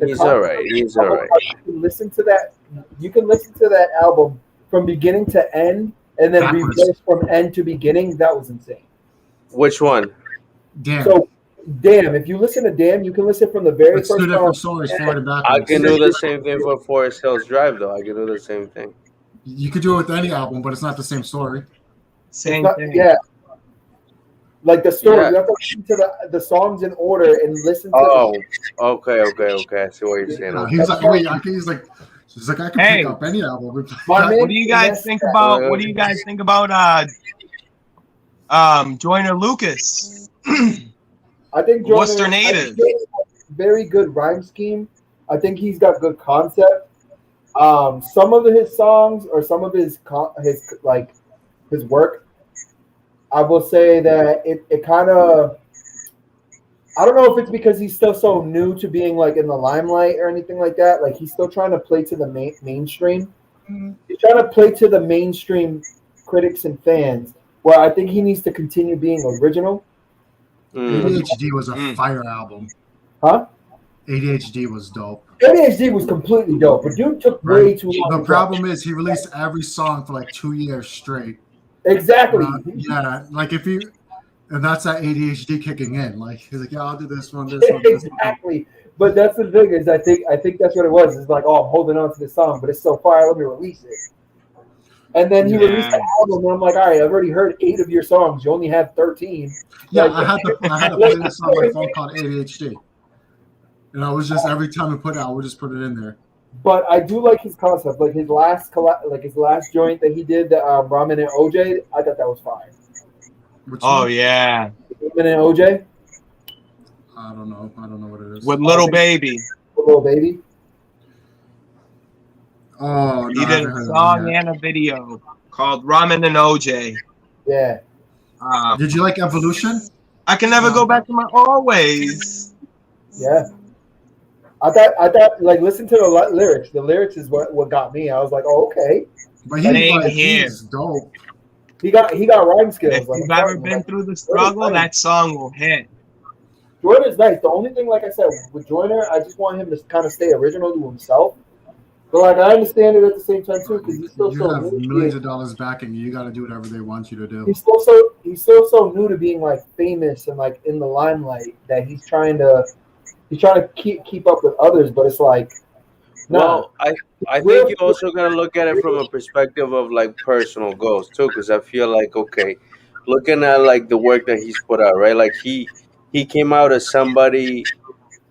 He's all right. He's all right. You can listen to that. You can listen to that album from beginning to end, and then reverse from end to beginning. That was insane. Which one? Damn. So, Damn. If you listen to Damn, you can listen from the very it's first two different song. stories, forward and backwards. I can do the same thing for Forest Hills Drive, though. I can do the same thing. You could do it with any album, but it's not the same story. Same thing. Yeah. Like the story, Yeah. you have to listen to the songs in order and listen to. Oh, okay. I see what you're saying. No, he's like, wait, he's like, I can pick up any album. What do you guys think about? What do you guys think about Joyner Lucas? I think Worcester native. Very good rhyme scheme. I think he's got good concept. Some of his songs or some of his his work, I will say that it kind of, I don't know if it's because he's still so new to being like in the limelight or anything like that. Like he's still trying to play to the mainstream. He's trying to play to the mainstream critics and fans. Where I think he needs to continue being original. ADHD was a fire album. Huh? ADHD was dope. ADHD was completely dope, but dude took way too long. The problem is he released every song for like 2 years straight. Exactly. Yeah, like if you, and that's that ADHD kicking in. Like he's like, yeah, I'll do this one, this one, this exactly. But that's the thing is, I think that's what it was. It's like, oh, I'm holding on to this song, but it's so fire. Let me release it. And then he released the album, and I'm like, all right, I've already heard 8 of your songs. You only had 13. Yeah, like, I had to play this on my phone called ADHD. And I was just every time we put it out, we just put it in there. But I do like his concept, like his last joint that he did, Ramen and OJ. I thought that was fire. Yeah, Ramen and OJ. I don't know what it is. With Little Baby. Little Baby. Oh, he did a song and a video called Ramen and OJ. Yeah. Did you like Evolution? I can never go back to my always. Yeah. I thought like listen to the lyrics. The lyrics is what got me. I was like, oh, okay. But he's dope. He got rhyme skills. If you've ever been through the struggle, that song will hit. Joyner's nice. The only thing, like I said, with Joyner, I just want him to kind of stay original to himself. But like I understand it at the same time too, because he's still you so have new. millions of dollars backing you. You got to do whatever they want you to do. He's still so new to being like famous and like in the limelight that he's trying to keep up with others. But it's like, well, I think you also gotta look at it from a perspective of like personal goals too, because I feel like okay, looking at like the work that he's put out, right? Like he came out as somebody.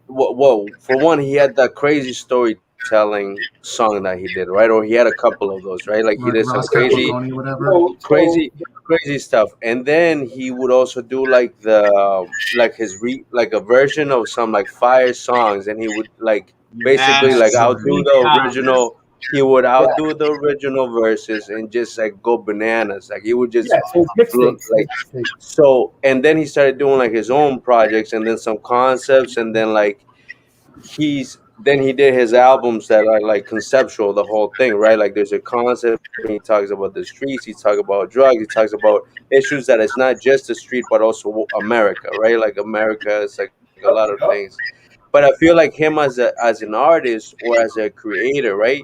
Well, for one, he had that crazy storytelling song that he did, right? Or he had a couple of those, right? Like he did some crazy stuff, and then he would also do like like a version of some like fire songs, and he would like basically like outdo the original. He would outdo the original verses and just like go bananas. Like he would just so, and then he started doing like his own projects and then some concepts, and then like he did his albums that are like conceptual, the whole thing, right? Like there's a concept. He talks about the streets. He talks about drugs. He talks about issues that it's not just the street, but also America, right? Like America is like a lot of things. But I feel like him as an artist or as a creator, right?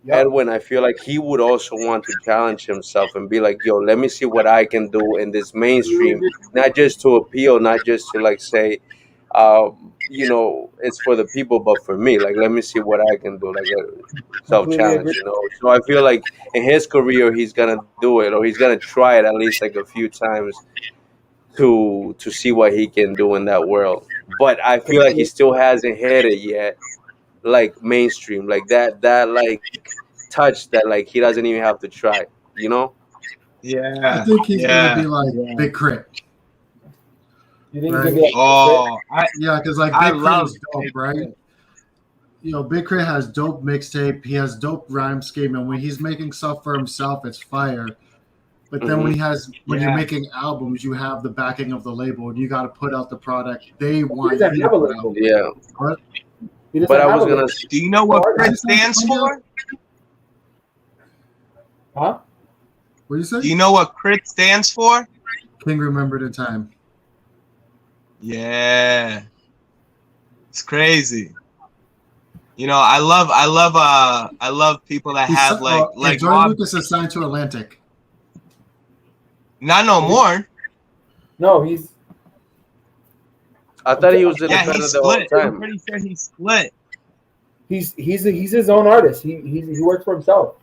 Edwin, I feel like he would also want to challenge himself and be like, yo, let me see what I can do in this mainstream, not just to appeal, not just to like say, you know, it's for the people, but for me, like, let me see what I can do, like a self-challenge, you know. So I feel like in his career, he's gonna do it, or he's gonna try it at least like a few times to see what he can do in that world. But I feel like he still hasn't hit it yet, like mainstream, like that like touch that like he doesn't even have to try, you know. I think he's gonna be like Big Crit. You think right? Because like Big Crit is dope, right? You know, Big Crit has dope mixtape. He has dope rhyme scheme, and when he's making stuff for himself, it's fire. But then when you're making albums, you have the backing of the label, and you got to put out the product they want. Yeah. But I was gonna. Do you know what Crit stands for? Huh? What do you say? Do you know what Crit stands for? King Remembered in Time. Yeah, it's crazy. You know, I love people that have like Jordan Lucas is signed to Atlantic. Not no more. No, he's. I thought he was independent the whole time. I'm pretty sure he split. He's his own artist. He works for himself.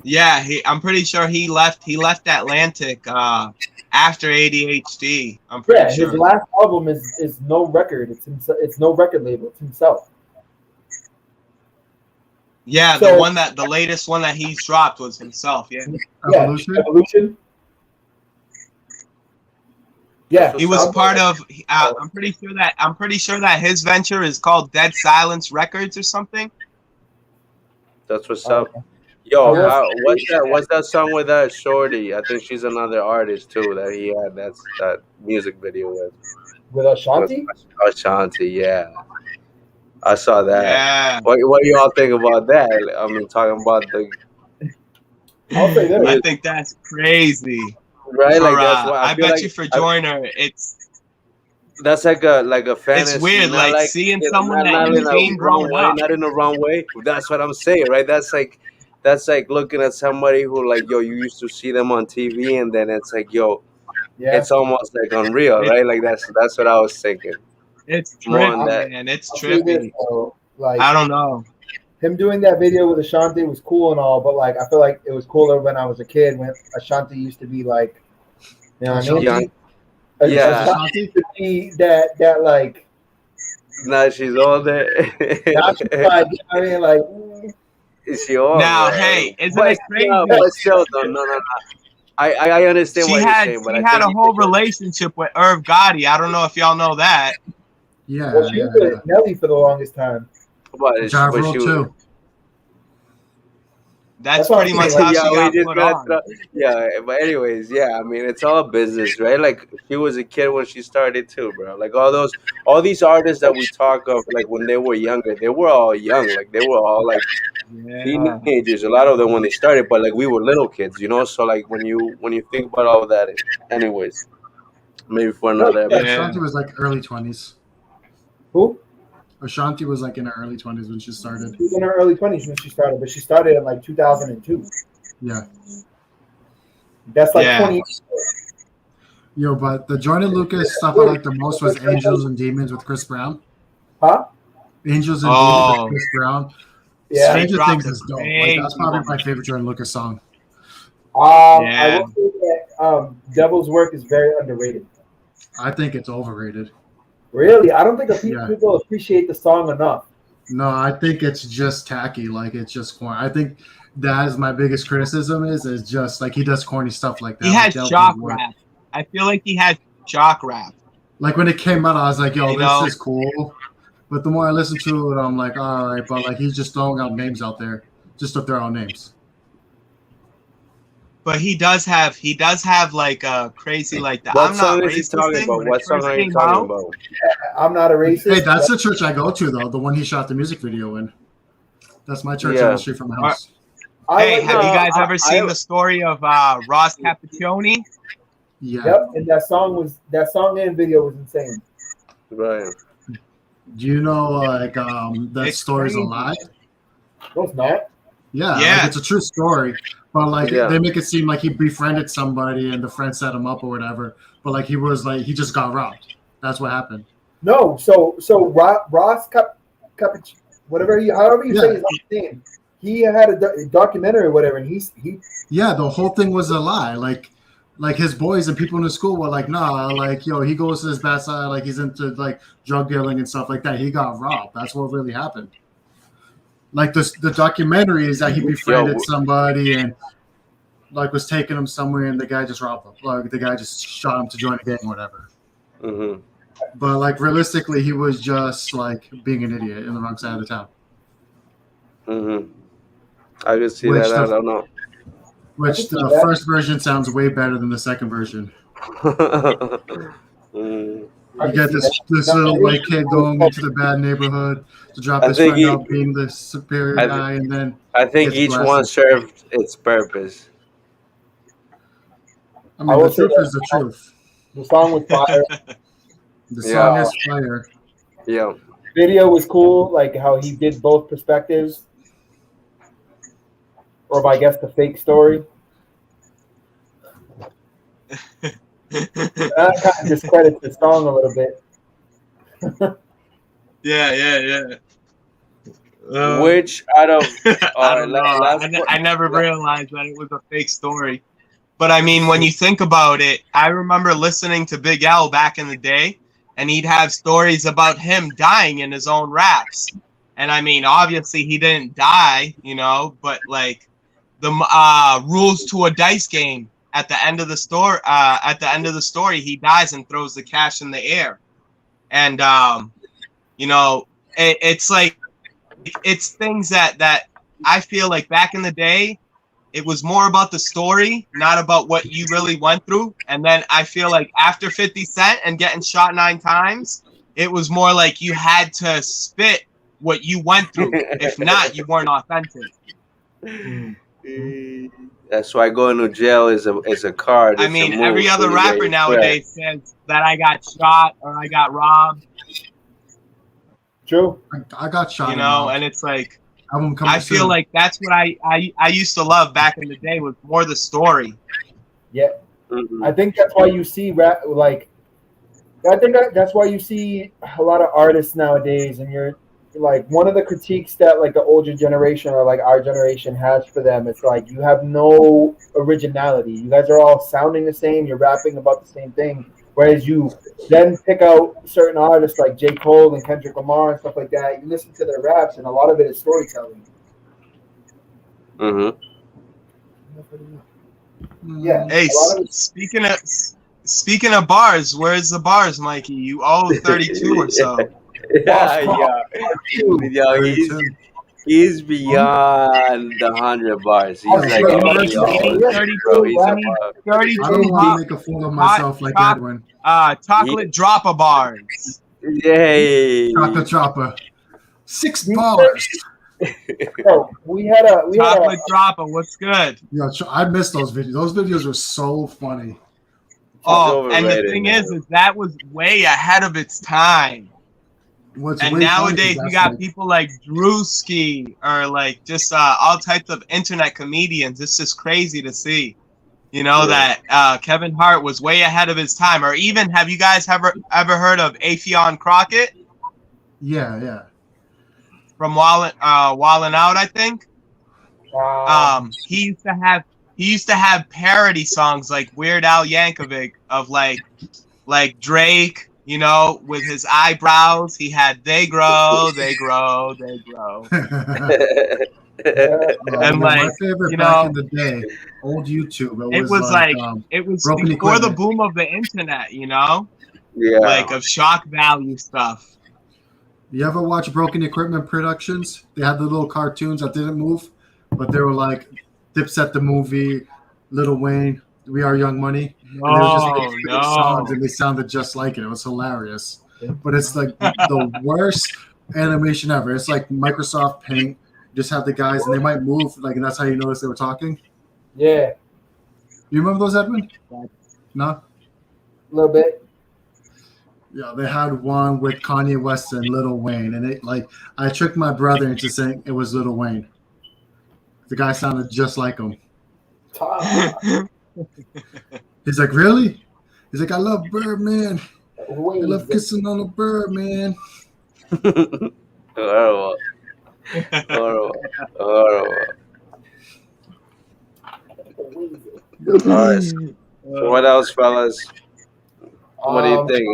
Yeah, I'm pretty sure he left Atlantic after ADHD. I'm pretty sure. His last album is no record. It's no record label. It's himself. Yeah, so, the latest one that he's dropped was himself. Yeah. Evolution. Yeah, he was part of. I'm pretty sure that his venture is called Dead Silence Records or something. That's what's Oh, up. Yo, I will what's that song with that Shorty? I think she's another artist too that he had that music video with with Ashanti. Ashanti. Yeah, I saw that. Yeah. What do y'all think about that? I mean, talking about the I'll say this. I think that's crazy. right, For, like that's why I feel bet like you for Joyner, that's like a fantasy. it's weird, not like seeing someone that not you've in a seen wrong growing way, up. not in a wrong way. That's what I'm saying, right? That's like looking at somebody who like yo, you used to see them on TV, and then it's like yo, Yeah. it's almost like unreal, It- right? Like that's what I was thinking. It's More on trippy, that. man. It's I'll say this trippy. though, like I don't know. him doing that video with Ashanti was cool and all, but like I feel like it was cooler when I was a kid when Ashanti used to be like, you know what I mean? Young. Ashanti Yeah. Ashanti? used to be that like Now she's older. now she's like, you know what I mean? Like Is she older? Now, hey, isn't But it crazy? no, but still, no. I understand She what you're had saying, but she I had think a whole relationship with Irv Gotti. I don't know if y'all know that. Yeah, well, she yeah, was with Nelly for the longest time. but Ja but Rule she was. too. That's That's what pretty I'm much saying, how like, she we got just put gotta on. throw, yeah, but anyways, yeah, I mean it's all business, right? Like she was a kid when she started too, bro. Like all these artists that we talk of, like when they were younger, they were all young, like they were all like Yeah. teenagers, a lot of them when they started, but like we were little kids, you know. So like when you think about all that, anyways, maybe for another Yeah. episode. Ashanti was like early 20s. Who? Ashanti was like in her early 20s when she started. She was in her early 20s when she started, but she started in like 2002. Yeah. That's like Yeah. 20 years. Yo, but the Jordan Lucas stuff I liked the most was Angels and Demons with Chris Brown. Huh? Angels and Oh. Demons with Chris Brown. Yeah. Stranger dropped Things a is dope. Like crazy that's probably one. my favorite Jordan Lucas song. I Yeah. will say that Devil's Work is very underrated. I think it's overrated. Really, I don't think Yeah. people appreciate the song enough. No, I think it's just tacky. Like it's just corny. I think that is my biggest criticism is just like he does corny stuff like that. He like has Devil's shock Work. rap. I feel like he has shock rap. Like when it came out, I was like, yo, You this know? is cool. But the more I listen to it, I'm like, all right, but like he's just throwing out names out there just to throw out names. But he does have like a crazy like that. What I'm song not is he racist talking thing, about? when it What song first are you came talking out. about? I'm not a racist. Hey, that's the church I go to though. The one he shot the music video in. That's my church Yeah. on the street from my house. Hey, like have you that. guys ever seen the story of Ross Cappuccioni? Yeah. Yep, and that song and video was insane. Right. Do you know like that It's story's a crazy. lie? No, it's not. Yeah, Yeah. like it's a true story. But like Yeah. they make it seem like he befriended somebody and the friend set him up or whatever. But like he just got robbed. That's what happened. No, so Ross however you say his last name, he had a documentary or whatever, and he Yeah, the whole thing was a lie. Like his boys and people in the school were like, nah, like yo, he goes to his bad side, like he's into like drug dealing and stuff like that. He got robbed. That's what really happened. Like the documentary is that he befriended somebody and like was taking him somewhere and the guy just robbed him. Like the guy just shot him to join a gang or whatever. Mm-hmm. But like realistically, he was just like being an idiot in the wrong side of the town. Mm-hmm. I can see Which that. I the- don't know. Which the first version sounds way better than the second version. Mm. I You can get see this that. little white kid going into the bad neighborhood to drop I his think friend he- out being the superior I- guy, and then I think It's each blasted. one served its purpose. I mean I will the say truth that- is the truth. The song was fire. The song Yeah. is fire. Yeah. Video was cool, like how he did both perspectives, or I guess the fake story. That kind of discredits the song a little bit. Yeah. Which out of I don't know. last- I never realized that it was a fake story. But I mean, when you think about it, I remember listening to Big L back in the day, and he'd have stories about him dying in his own raps. And I mean, obviously he didn't die, you know, but like the rules to a dice game at the end of the story, he dies and throws the cash in the air. And you know, it's like it's things that I feel like back in the day, it was more about the story, not about what you really went through. And then I feel like after 50 Cent and getting shot 9 times, it was more like you had to spit what you went through. If not, you weren't authentic. That's why going to jail is a card. I It's a mean, move, every so other you get rapper your nowadays says that I got shot or I got robbed, True. I got shot. you know, and it's like, Album coming I feel soon. like that's what I used to love back in the day was more the story. Yeah. Mhm. I think that's why you see rap like. I think that's why you see a lot of artists nowadays, and you're like one of the critiques that like the older generation or like our generation has for them. It's like you have no originality. You guys are all sounding the same. You're rapping about the same thing. Whereas you then pick out certain artists like J. Cole and Kendrick Lamar and stuff like that. You listen to their raps, and a lot of it is storytelling. Mhm. Yeah. Hey, a lot of it- speaking of bars, where's the bars, Mikey? You owe 32 or so. Yeah, yo, he's beyond the 100 bars. He's Oh, like, sure. yo, He's yo, 32, bro, he's I mean, above. I 32 don't want to make a fool of myself like hot- Edwin. chocolate dropper bars. Yay! Chocolate Dropper. 6 You bars. So we had a Chocolate dropper, what's good? Yo, I missed those videos. Those videos were so funny. Oh, and the overrated, thing man. is that was way ahead of its time. What's And way nowadays funny you is got that's people like Drewski or like just all types of internet comedians. It's just crazy to see, you know, Yeah. that Kevin Hart was way ahead of his time. Or even, have you guys ever heard of Affion Crockett yeah. from Wallin' Out? I think um, he used to have parody songs like Weird Al Yankovic of like Drake. You know, with his eyebrows, he had they grow. And my like, favorite you back know, in the day, old YouTube. it was like it was Broken before the Equipment. boom of the internet, you know, Yeah. like of shock value stuff. You ever watch Broken Equipment Productions? They had the little cartoons that didn't move, but they were like Dipset the movie, Lil Wayne, We Are Young Money. And they were just like fake songs, and they sounded just like it. It was hilarious. But it's like the worst animation ever. It's like Microsoft Paint. Just have the guys, and they might move, like, and that's how you notice they were talking. yeah, You remember those, Edmund? No? a little bit. Yeah, they had one with Kanye West and Lil Wayne, and it like I tricked my brother into saying it was Lil Wayne. The guy sounded just like him. He's like, really? He's like, I love Birdman. I love kissing on a bird, man. Horrible. All right. So what else, fellas? What do you think?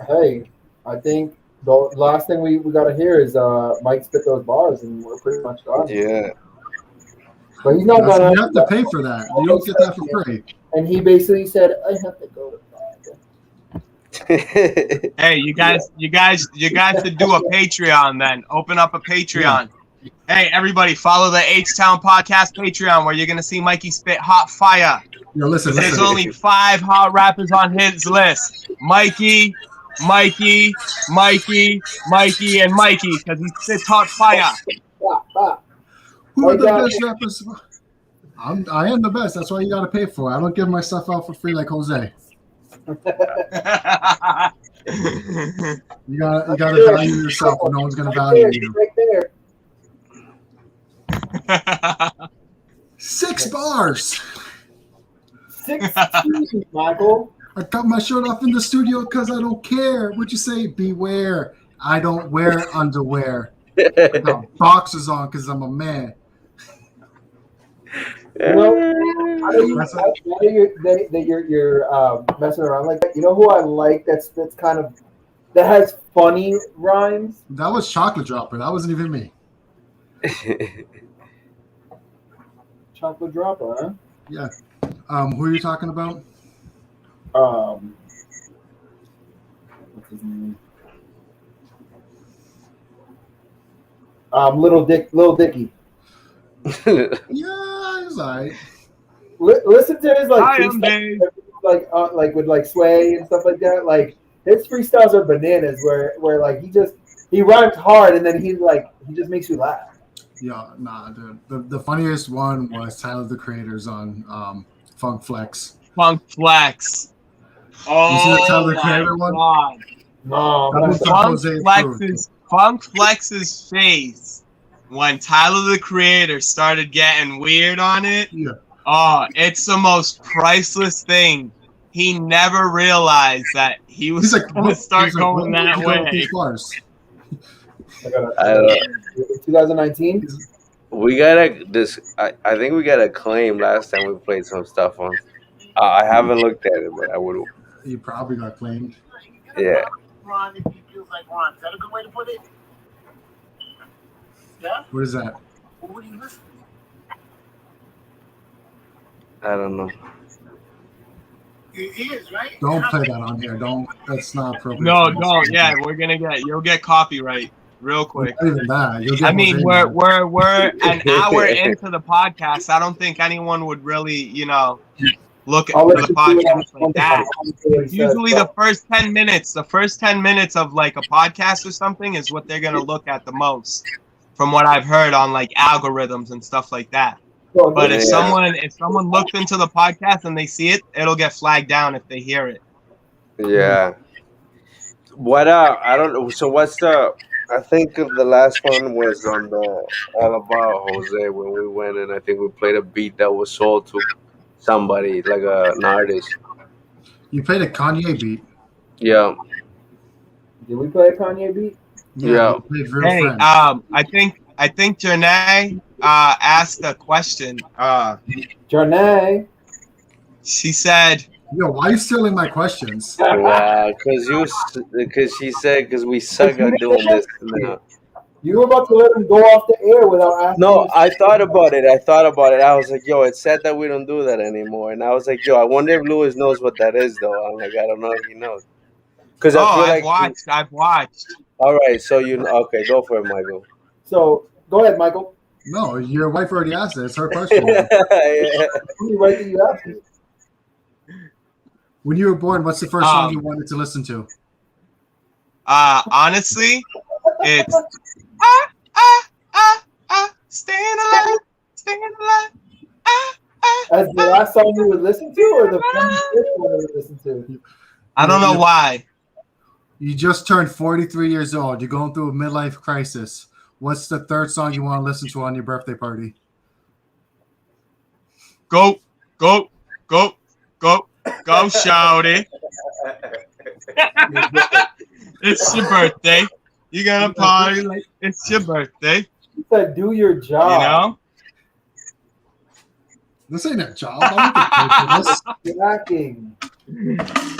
Hey, I think the last thing we got to hear is Mike spit those bars, and we're pretty much done. Yeah. But he's not gonna. You have to pay for that. You don't get that for free. And he basically said, "I have to go to bed." Hey, you guys should do a Patreon then. Open up a Patreon. Hey, everybody, follow the H-Town Podcast Patreon where you're gonna see Mikey spit hot fire. Yo, listen. There's only 5 hot rappers on his list: Mikey, and Mikey, because he spits hot fire. Who are the best rappers? I am the best. That's why you got to pay for it. I don't give my stuff out for free like Jose. You gotta value yourself when no one's gonna value you. Right there. 6 bars. 16, Michael. I cut my shirt off in the studio because I don't care. What'd you say? Beware. I don't wear underwear. I got boxers on because I'm a man. You know, I know you're messing around like that. You know who I like? That's kind of that has funny rhymes. That was Chocolate Dropper. That wasn't even me. Chocolate Dropper, huh? Yeah. Who are you talking about? What's his name? Little Dicky. Yeah, he's alright. Listen to his like I am freestyle, Dave. like with like Sway and stuff like that. Like his freestyles are bananas. Where like he rhymes hard and then he just makes you laugh. Yeah, nah, dude. The funniest one was Tyler the Creator's on Funk Flex. Funk Flex. You see the Tyler Oh the Creator my one? god. No, That was Funk Jose approved. Flex's face when Tyler the Creator started getting weird on it. Yeah. Oh, it's the most priceless thing. He never realized that he was He's like, going to start going that way. These bars? I don't know. 2019. We gotta this. I think we got a claim last time we played some stuff on. I haven't looked at it, but I would. You probably got claimed. Yeah. Ron, if he feels like Ron, is that a good way to put it? Yeah? What is that? Well, what are you listening I don't know. to? It is, right? Don't play that on here. Don't. That's not appropriate. No, don't. Yeah, you'll get copyright real quick. Not even that. You'll get I mean, Jose we're an hour into the podcast. I don't think anyone would really, look at I'll let the you podcast see like that. Usually the first 10 minutes of like a podcast or something is what they're gonna look at the most, from what I've heard on like algorithms and stuff like that. But if someone looks into the podcast and they see it, it'll get flagged down if they hear it. Yeah. What? I don't know. So what's the? I think the last one was on the All About Jose when we went and I think we played a beat that was sold to somebody like an artist. You played a Kanye beat. Yeah. Did we play a Kanye beat? Yeah. You played Real Hey, Friends. I think Janae asked a question. Jarnay. She said, Yo, why are you stealing my questions? Wow, because she said because we suck at doing this now. You were about to let him go off the air without asking. No, us. I thought about it. I was like, yo, it's sad that we don't do that anymore. And I was like, yo, I wonder if Lewis knows what that is, though. I'm like, I don't know if he knows. Because I feel like I've watched. All right, so okay, go for it, Michael. So go ahead, Michael. No, your wife already asked it. It's her question. Yeah. Right that you asked it. When you were born, what's the first song you wanted to listen to? Honestly, it's staying alive. As the last song you would listen to, or the first one you would listen to? I don't know why. You just turned 43 years old. You're going through a midlife crisis. What's the third song you want to listen to on your birthday party? Go, shouty. It's your birthday. You gonna party like it's your birthday. You said, "Do your job." This ain't a job. I don't get paid for this. You're acting.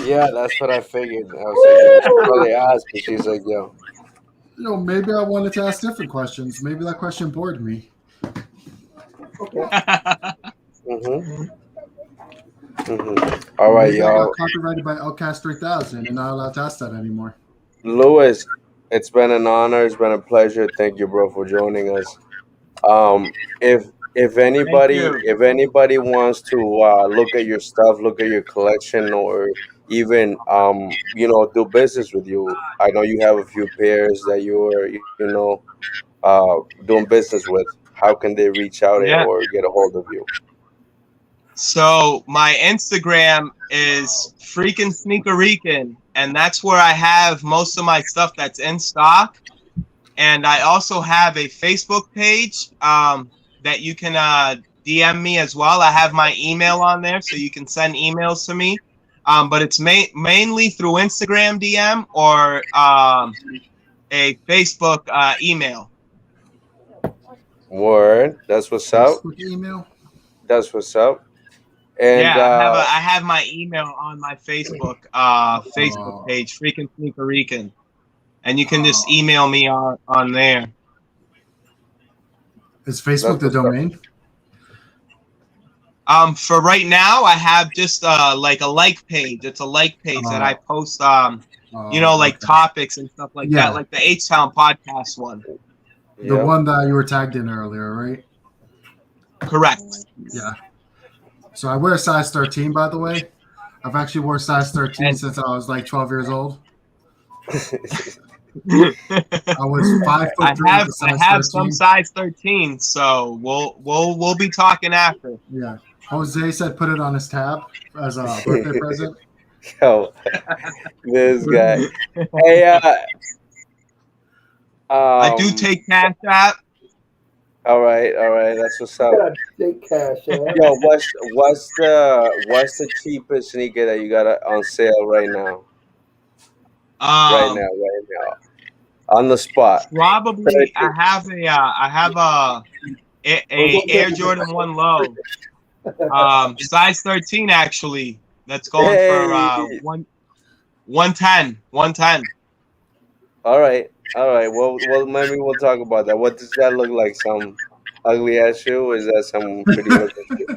Yeah, that's what I figured. I was like, probably asked, but she's like, yo. Maybe I wanted to ask different questions. Maybe that question bored me. Okay. All right, Maybe y'all. I got copyrighted by Outcast 3000 and not allowed to ask that anymore. Lewis, it's been an honor. It's been a pleasure. Thank you, bro, for joining us. If anybody wants to look at your stuff, look at your collection, or even do business with you, I know you have a few pairs that you're doing business with. How can they reach out or get a hold of you? So my Instagram is freaking Sneakerican, and that's where I have most of my stuff that's in stock. And I also have a Facebook page that you can DM me as well. I have my email on there, so you can send emails to me. But it's mainly through Instagram DM or a Facebook email. Word. That's what's up. Facebook email? That's what's up. And I have my email on my Facebook page, freaking Sneakerican. And you can just email me on there. Is Facebook the domain? For right now, I have just like a like page. It's a like page that I post, topics and stuff like that, like the H-Town podcast one. The one that you were tagged in earlier, right? Correct. Yeah. So I wear a size 13, by the way. I've actually worn size 13 since I was like 12 years old. I was 5'3" I with a size have 13. some size 13, so we'll be talking after. Yeah. Jose said put it on his tab as a birthday present. Yo, this guy. Hey, I do take Cash App. All right, that's what's up. Gotta take cash. Yo, what's the cheapest sneaker that you got on sale right now? Right now, on the spot. Probably I have a Air Jordan 1 Low. Size 13 actually. That's going for 110. 110. All right. Well, maybe we'll talk about that. What does that look like? Some ugly ass shoe? Or is that some pretty looking shoe?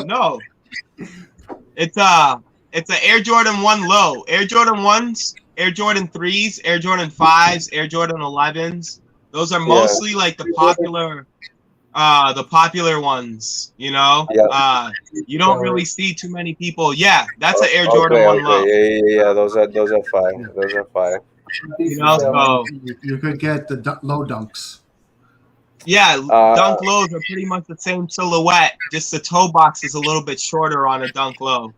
No. It's an Air Jordan 1 Low. Air Jordan 1s, Air Jordan 3s, Air Jordan 5s, Air Jordan 11s. Those are mostly like the popular ones, you know. Yeah. You don't really see too many people. Yeah, that's an Air Jordan 1 Low. Yeah. Those are fire. Those are fire. You know, so You could get the low dunks. yeah, Dunk Lows are pretty much the same silhouette. Just the toe box is a little bit shorter on a Dunk Low.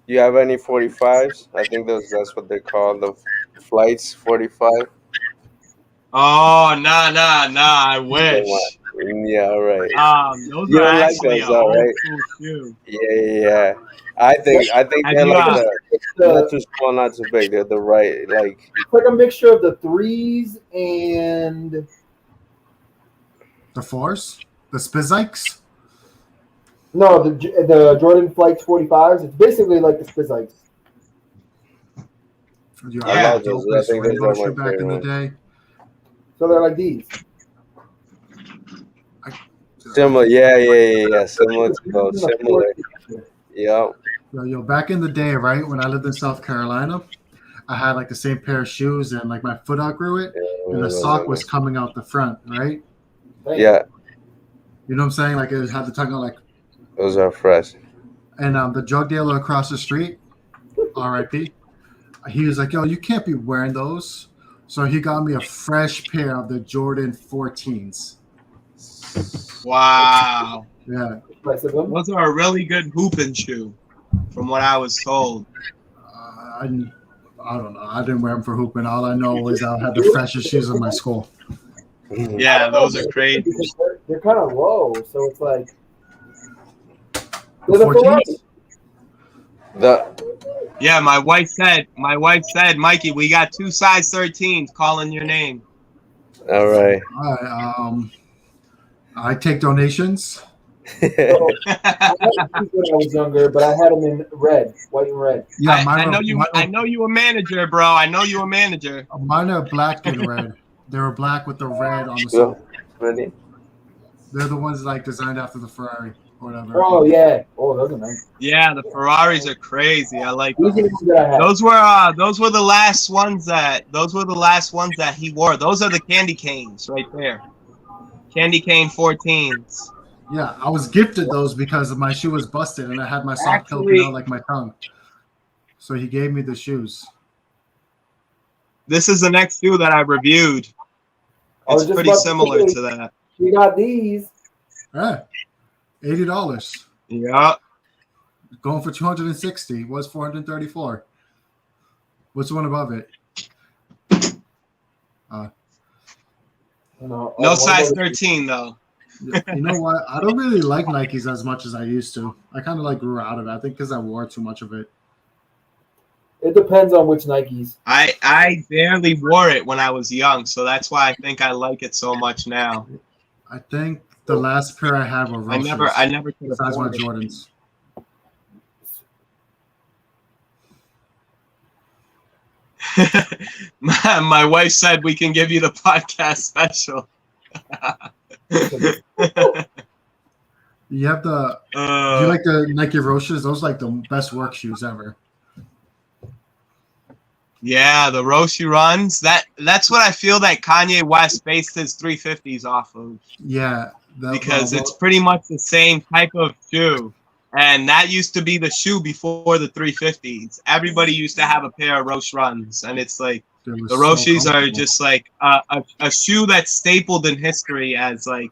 You have any 45s? I think that's what they call the flights 45. Oh, nah. I wish. Yeah, all right. Those You are don't like actually those, a though, old right? school shoe. Yeah. I think they're like not too small, not too big. They're the right, like. It's like a mixture of the 3s and The 4s? The Spizikes? no, the Jordan Flight 45s. It's basically like the Spizikes. You Yeah. had I the think dopest those are rainbow my shoe back in the favorite. day. So they're like these. Similar, yeah. Similar to those. Similar. Yeah. Yo, back in the day, right, when I lived in South Carolina, I had like the same pair of shoes and like my foot outgrew it and the sock was coming out the front, right? Yeah. You know what I'm saying? Like it had the tongue out like. Those are fresh. And the drug dealer across the street, R.I.P., he was like, yo, you can't be wearing those. So he got me a fresh pair of the Jordan 14s. Wow. Yeah. Those are a really good hooping shoe, from what I was told. I don't know. I didn't wear them for hooping. All I know is I had the freshest shoes in my school. Yeah, those are crazy. They're kind of low, so it's like. The 14s? Yeah, my wife said, Mikey, we got 2 size 13s calling your name. All right. All right. I take donations. I had these when I was younger, but I had them in red, white and red. Yeah, I know you a manager, bro. I know you a manager. Mine are black and red. They were black with the red on the sole. Ready? They're the ones like designed after the Ferrari or whatever. Oh yeah. Oh, those are nice. Yeah, the Ferraris are crazy. I like These are the ones that I had. those were the last ones that he wore. Those are the candy canes right there. Candy cane 14s. Yeah, I was gifted those because my shoe was busted and I had my sock poking out like my tongue. So he gave me the shoes. This is the next shoe that I reviewed. It's pretty similar to that. We got these. Yeah, $80. Yeah. Going for 260 was 434. What's the one above it? No size 13 though. You know what? I don't really like Nikes as much as I used to. I kind of like grew out of it. I think because I wore too much of it. It depends on which Nikes. I barely wore it when I was young, so that's why I think I like it so much now. I think the last pair I had were Roches. I never could besides my afford it. Jordans. My wife said we can give you the podcast special. You have the you like the Nike Roches? Those are like the best work shoes ever. Yeah, the Roshi runs. That's what I feel that Kanye West based his 350s off of, Yeah, because it's pretty much the same type of shoe. And that used to be the shoe before the 350s. Everybody used to have a pair of Roche runs, and it's like it was the so Roshis are comfortable. just like a shoe that's stapled in history as like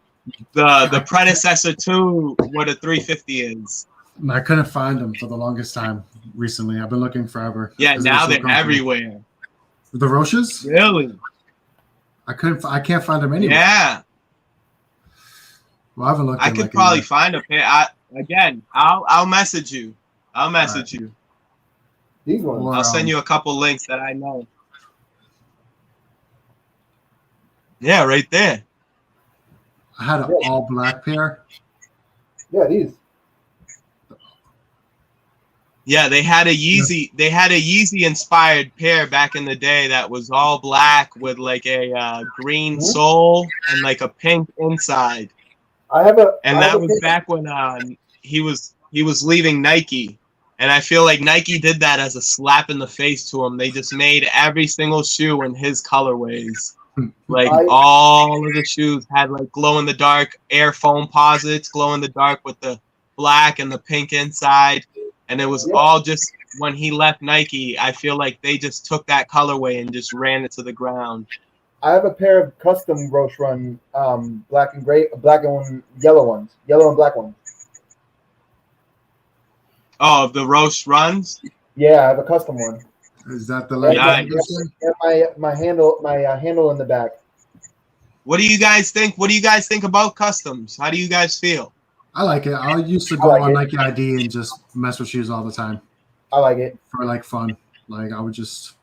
the predecessor to what a 350 is. I couldn't find them for the longest time recently. I've been looking forever. Yeah, 'cause they were now so they're comfortable. everywhere. The Roches? Really? I can't find them anywhere. Yeah. Well, I haven't looked. I in could like a probably year. find a pair. I'll message you. I'll message you. These ones. Or, I'll send you a couple links that I know. Yeah, right there. I had an all black pair. Yeah, these. Yeah, they had a Yeezy. They had a Yeezy inspired pair back in the day that was all black with like a green sole and like a pink inside. I have a. And I have that a was pair- back when he was leaving Nike. And I feel like Nike did that as a slap in the face to him. They just made every single shoe in his colorways. Like all of the shoes had like glow in the dark air foam posits, glow in the dark with the black and the pink inside. And it was all just when he left Nike, I feel like they just took that colorway and just ran it to the ground. I have a pair of custom Roche Run, black and gray, black and yellow ones, yellow and black ones. Oh, the Roche runs? Yeah, I have a custom one. Is that the And last Nice. edition? my handle in the back. What do you guys think? What do you guys think about customs? How do you guys feel? I like it. I used to go like on it. Nike ID and just mess with shoes all the time I like it. for like fun. Like I would just.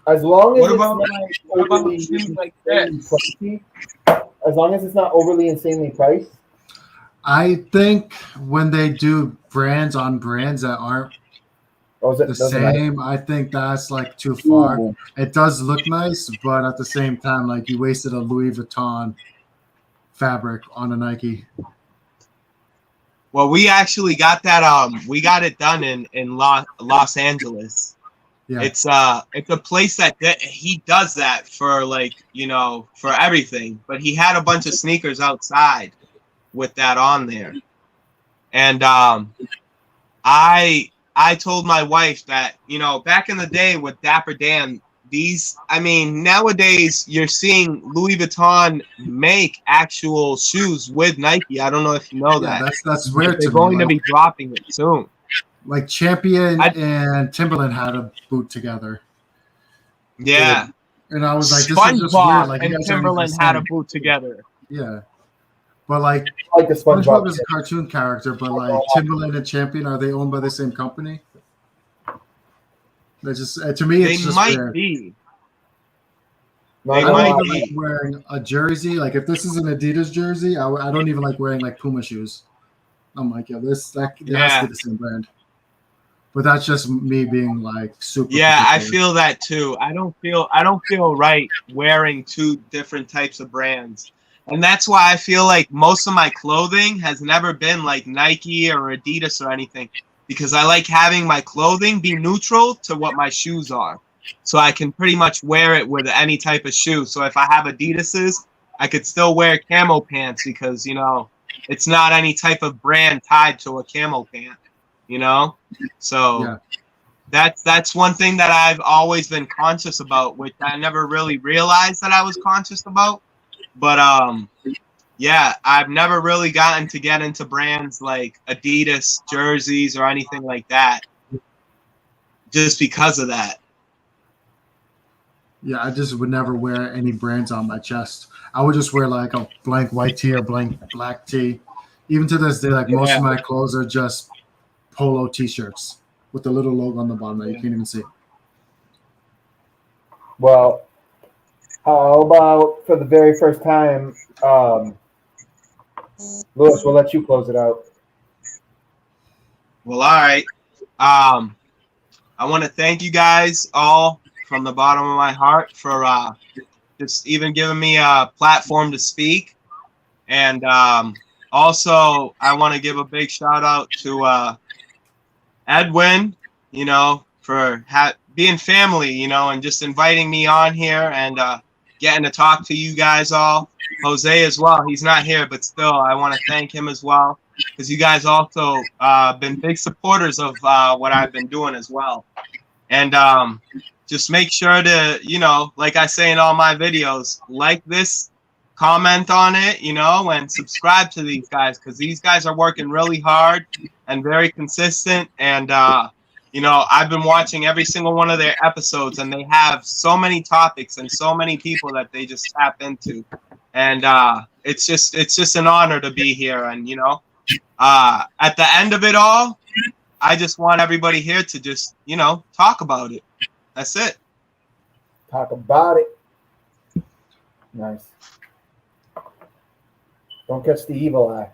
As long as What it's about- not what about overly shoes like insanely this? pricey, as long as it's not overly insanely priced, I think when they do brands on brands that aren't the those are nice. same, I think that's like too far. Ooh. It does look nice, but at the same time, like you wasted a Louis Vuitton fabric on a Nike. Well, we actually got that. We got it done in Los Angeles. Yeah, It's a place that he does that for, like, you know, for everything. But he had a bunch of sneakers outside with that on there, and I told my wife that, you know, back in the day with Dapper Dan, nowadays you're seeing Louis Vuitton make actual shoes with Nike. I don't know if you know yeah, that. that's weird They're to going me. to be dropping it soon. Like Champion I- and Timberland had a boot together, Yeah. and I was like, "This is just weird." SpongeBob Like you and guys aren't even Timberland the had a same. boot together. Yeah, but like I like the SpongeBob SpongeBob. is a cartoon character, but like Timberland and Champion, are they owned by the same company? That's just to me, it's They just might weird. be. No, They I no, might don't no. even like wearing a jersey. Like if this is an Adidas jersey, I don't even like wearing like Puma shoes. I'm like, yeah, this that it has Yeah. to be the same brand. But that's just me being like super. Yeah, I particular. feel that too. I don't feel right wearing two different types of brands. And that's why I feel like most of my clothing has never been like Nike or Adidas or anything, because I like having my clothing be neutral to what my shoes are. So I can pretty much wear it with any type of shoe. So if I have Adidas's, I could still wear camo pants because, you know, it's not any type of brand tied to a camo pant, you know? So Yeah. that's one thing that I've always been conscious about, which I never really realized that I was conscious about. But yeah, I've never really gotten to get into brands like Adidas jerseys or anything like that, just because of that. Yeah, I just would never wear any brands on my chest. I would just wear like a blank white tee or blank black tee. Even to this day, like most of my clothes are just polo t-shirts with the little logo on the bottom that you can't even see. Well, how about for the very first time, Lewis, we'll let you close it out. Well, all right. I want to thank you guys all from the bottom of my heart for just even giving me a platform to speak. And also, I want to give a big shout out to Edwin, you know, for being family, you know, and just inviting me on here and getting to talk to you guys all. Jose as well. He's not here, but still, I want to thank him as well because you guys also been big supporters of what I've been doing as well. And just make sure to, you know, like I say in all my videos, like this, comment on it, you know, and subscribe to these guys because these guys are working really hard and very consistent. And, you know, I've been watching every single one of their episodes and they have so many topics and so many people that they just tap into. And it's just an honor to be here. And, you know, at the end of it all, I just want everybody here to just, you know, talk about it. That's it. Talk about it. Nice. Don't catch the evil eye.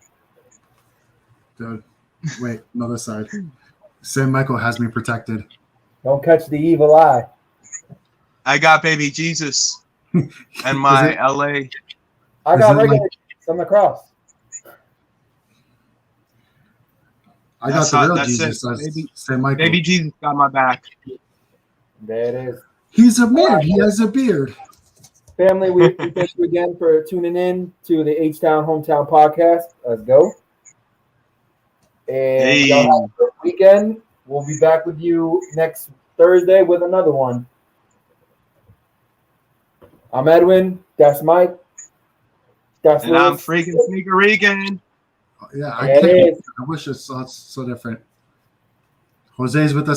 Dude, wait, another side. St. Michael has me protected. Don't catch the evil eye. I got baby Jesus and my LA. I got regular Jesus on the cross. I got the real Jesus. St. Michael. Baby Jesus got my back. There it is. He's a man. He has a beard. Family, we thank you again for tuning in to the H-Town Hometown Podcast. Let's go. And y'all have a good weekend. We'll be back with you next Thursday with another one. I'm Edwin. That's Mike. That's and Lewis. I'm freaking Sneaker Regan. Yeah, There it is. I wish it's so different. Jose's with us.